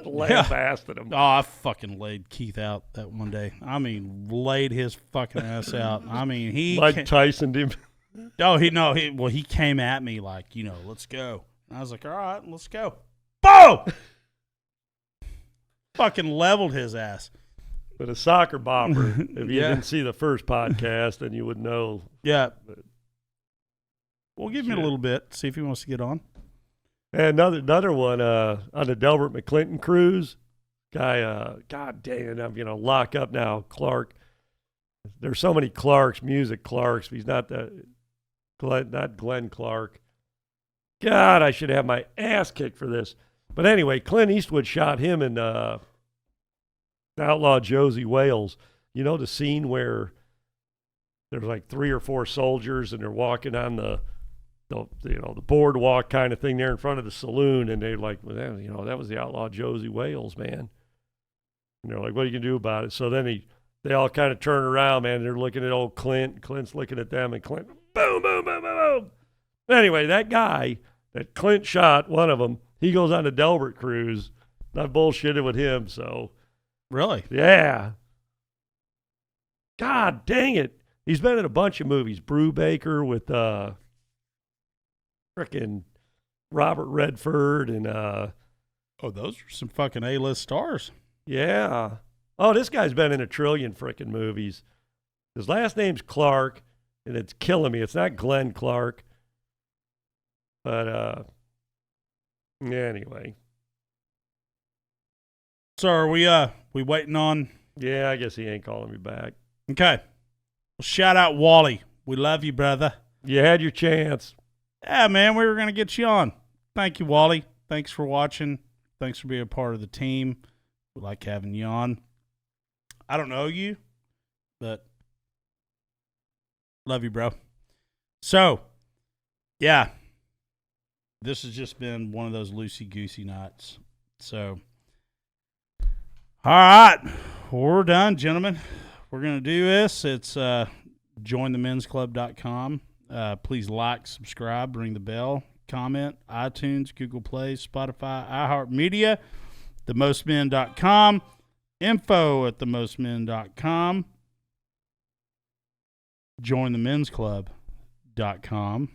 lambasted him. Oh, I fucking laid Keith out that one day. I mean, laid his fucking ass out. I mean, Mike Tyson'd him. Oh, he came at me like, let's go. And I was like, all right, let's go. Boom! Fucking leveled his ass. But a soccer bopper, if you didn't see the first podcast, then you would know. Yeah. We'll give him a little bit, see if he wants to get on. And another one on the Delbert McClinton cruise. Guy, God damn it, I'm going to lock up now, Clark. There's so many Clarks, music Clarks. He's not Glenn Clark. God, I should have my ass kicked for this. But anyway, Clint Eastwood shot him in Outlaw Josie Wales. You know the scene where there's like 3 or 4 soldiers and they're walking on the boardwalk kind of thing there in front of the saloon, and they're like, well, that was the Outlaw Josie Wales, man. And they're like, what are you gonna do about it? So then they all kind of turn around, man. And they're looking at old Clint. Clint's looking at them, and Clint, boom, boom, boom, boom, boom. Anyway, that guy that Clint shot, one of them, he goes on a Delbert cruise. I've bullshitted with him, so. Really? Yeah. God dang it. He's been in a bunch of movies. Brubaker with frickin' Robert Redford and those are some fucking A-list stars. Yeah. Oh, this guy's been in a trillion frickin' movies. His last name's Clark, and it's killing me. It's not Glenn Clark. But anyway. So are we waiting on? Yeah, I guess he ain't calling me back. Okay. Well, shout out Wally. We love you, brother. You had your chance. Yeah, man, we were going to get you on. Thank you, Wally. Thanks for watching. Thanks for being a part of the team. We like having you on. I don't know you, but love you, bro. So, yeah, this has just been one of those loosey-goosey nights. So, all right, we're done, gentlemen. we're going to do this. It's jointhemensclub.com. Please like, subscribe, ring the bell, comment, iTunes, Google Play, Spotify, iHeartMedia, themostmen.com, info@themostmen.com, jointhemensclub.com.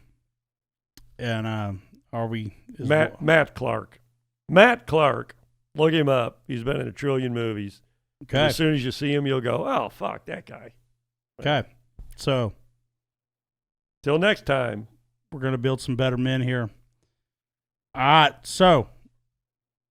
And are we... Matt Clark. Matt Clark. Look him up. He's been in a trillion movies. Okay. And as soon as you see him, you'll go, oh, fuck, that guy. Okay. So... till next time. We're going to build some better men here. All right. So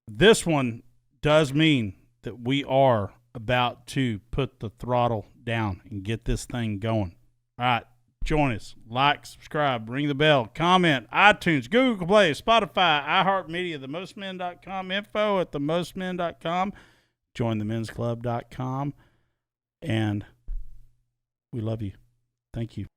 this one does mean that we are about to put the throttle down and get this thing going. All right. Join us. Like, subscribe, ring the bell, comment, iTunes, Google Play, Spotify, iHeartMedia, themostmen.com, info@themostmen.com, jointhemensclub.com. And we love you. Thank you.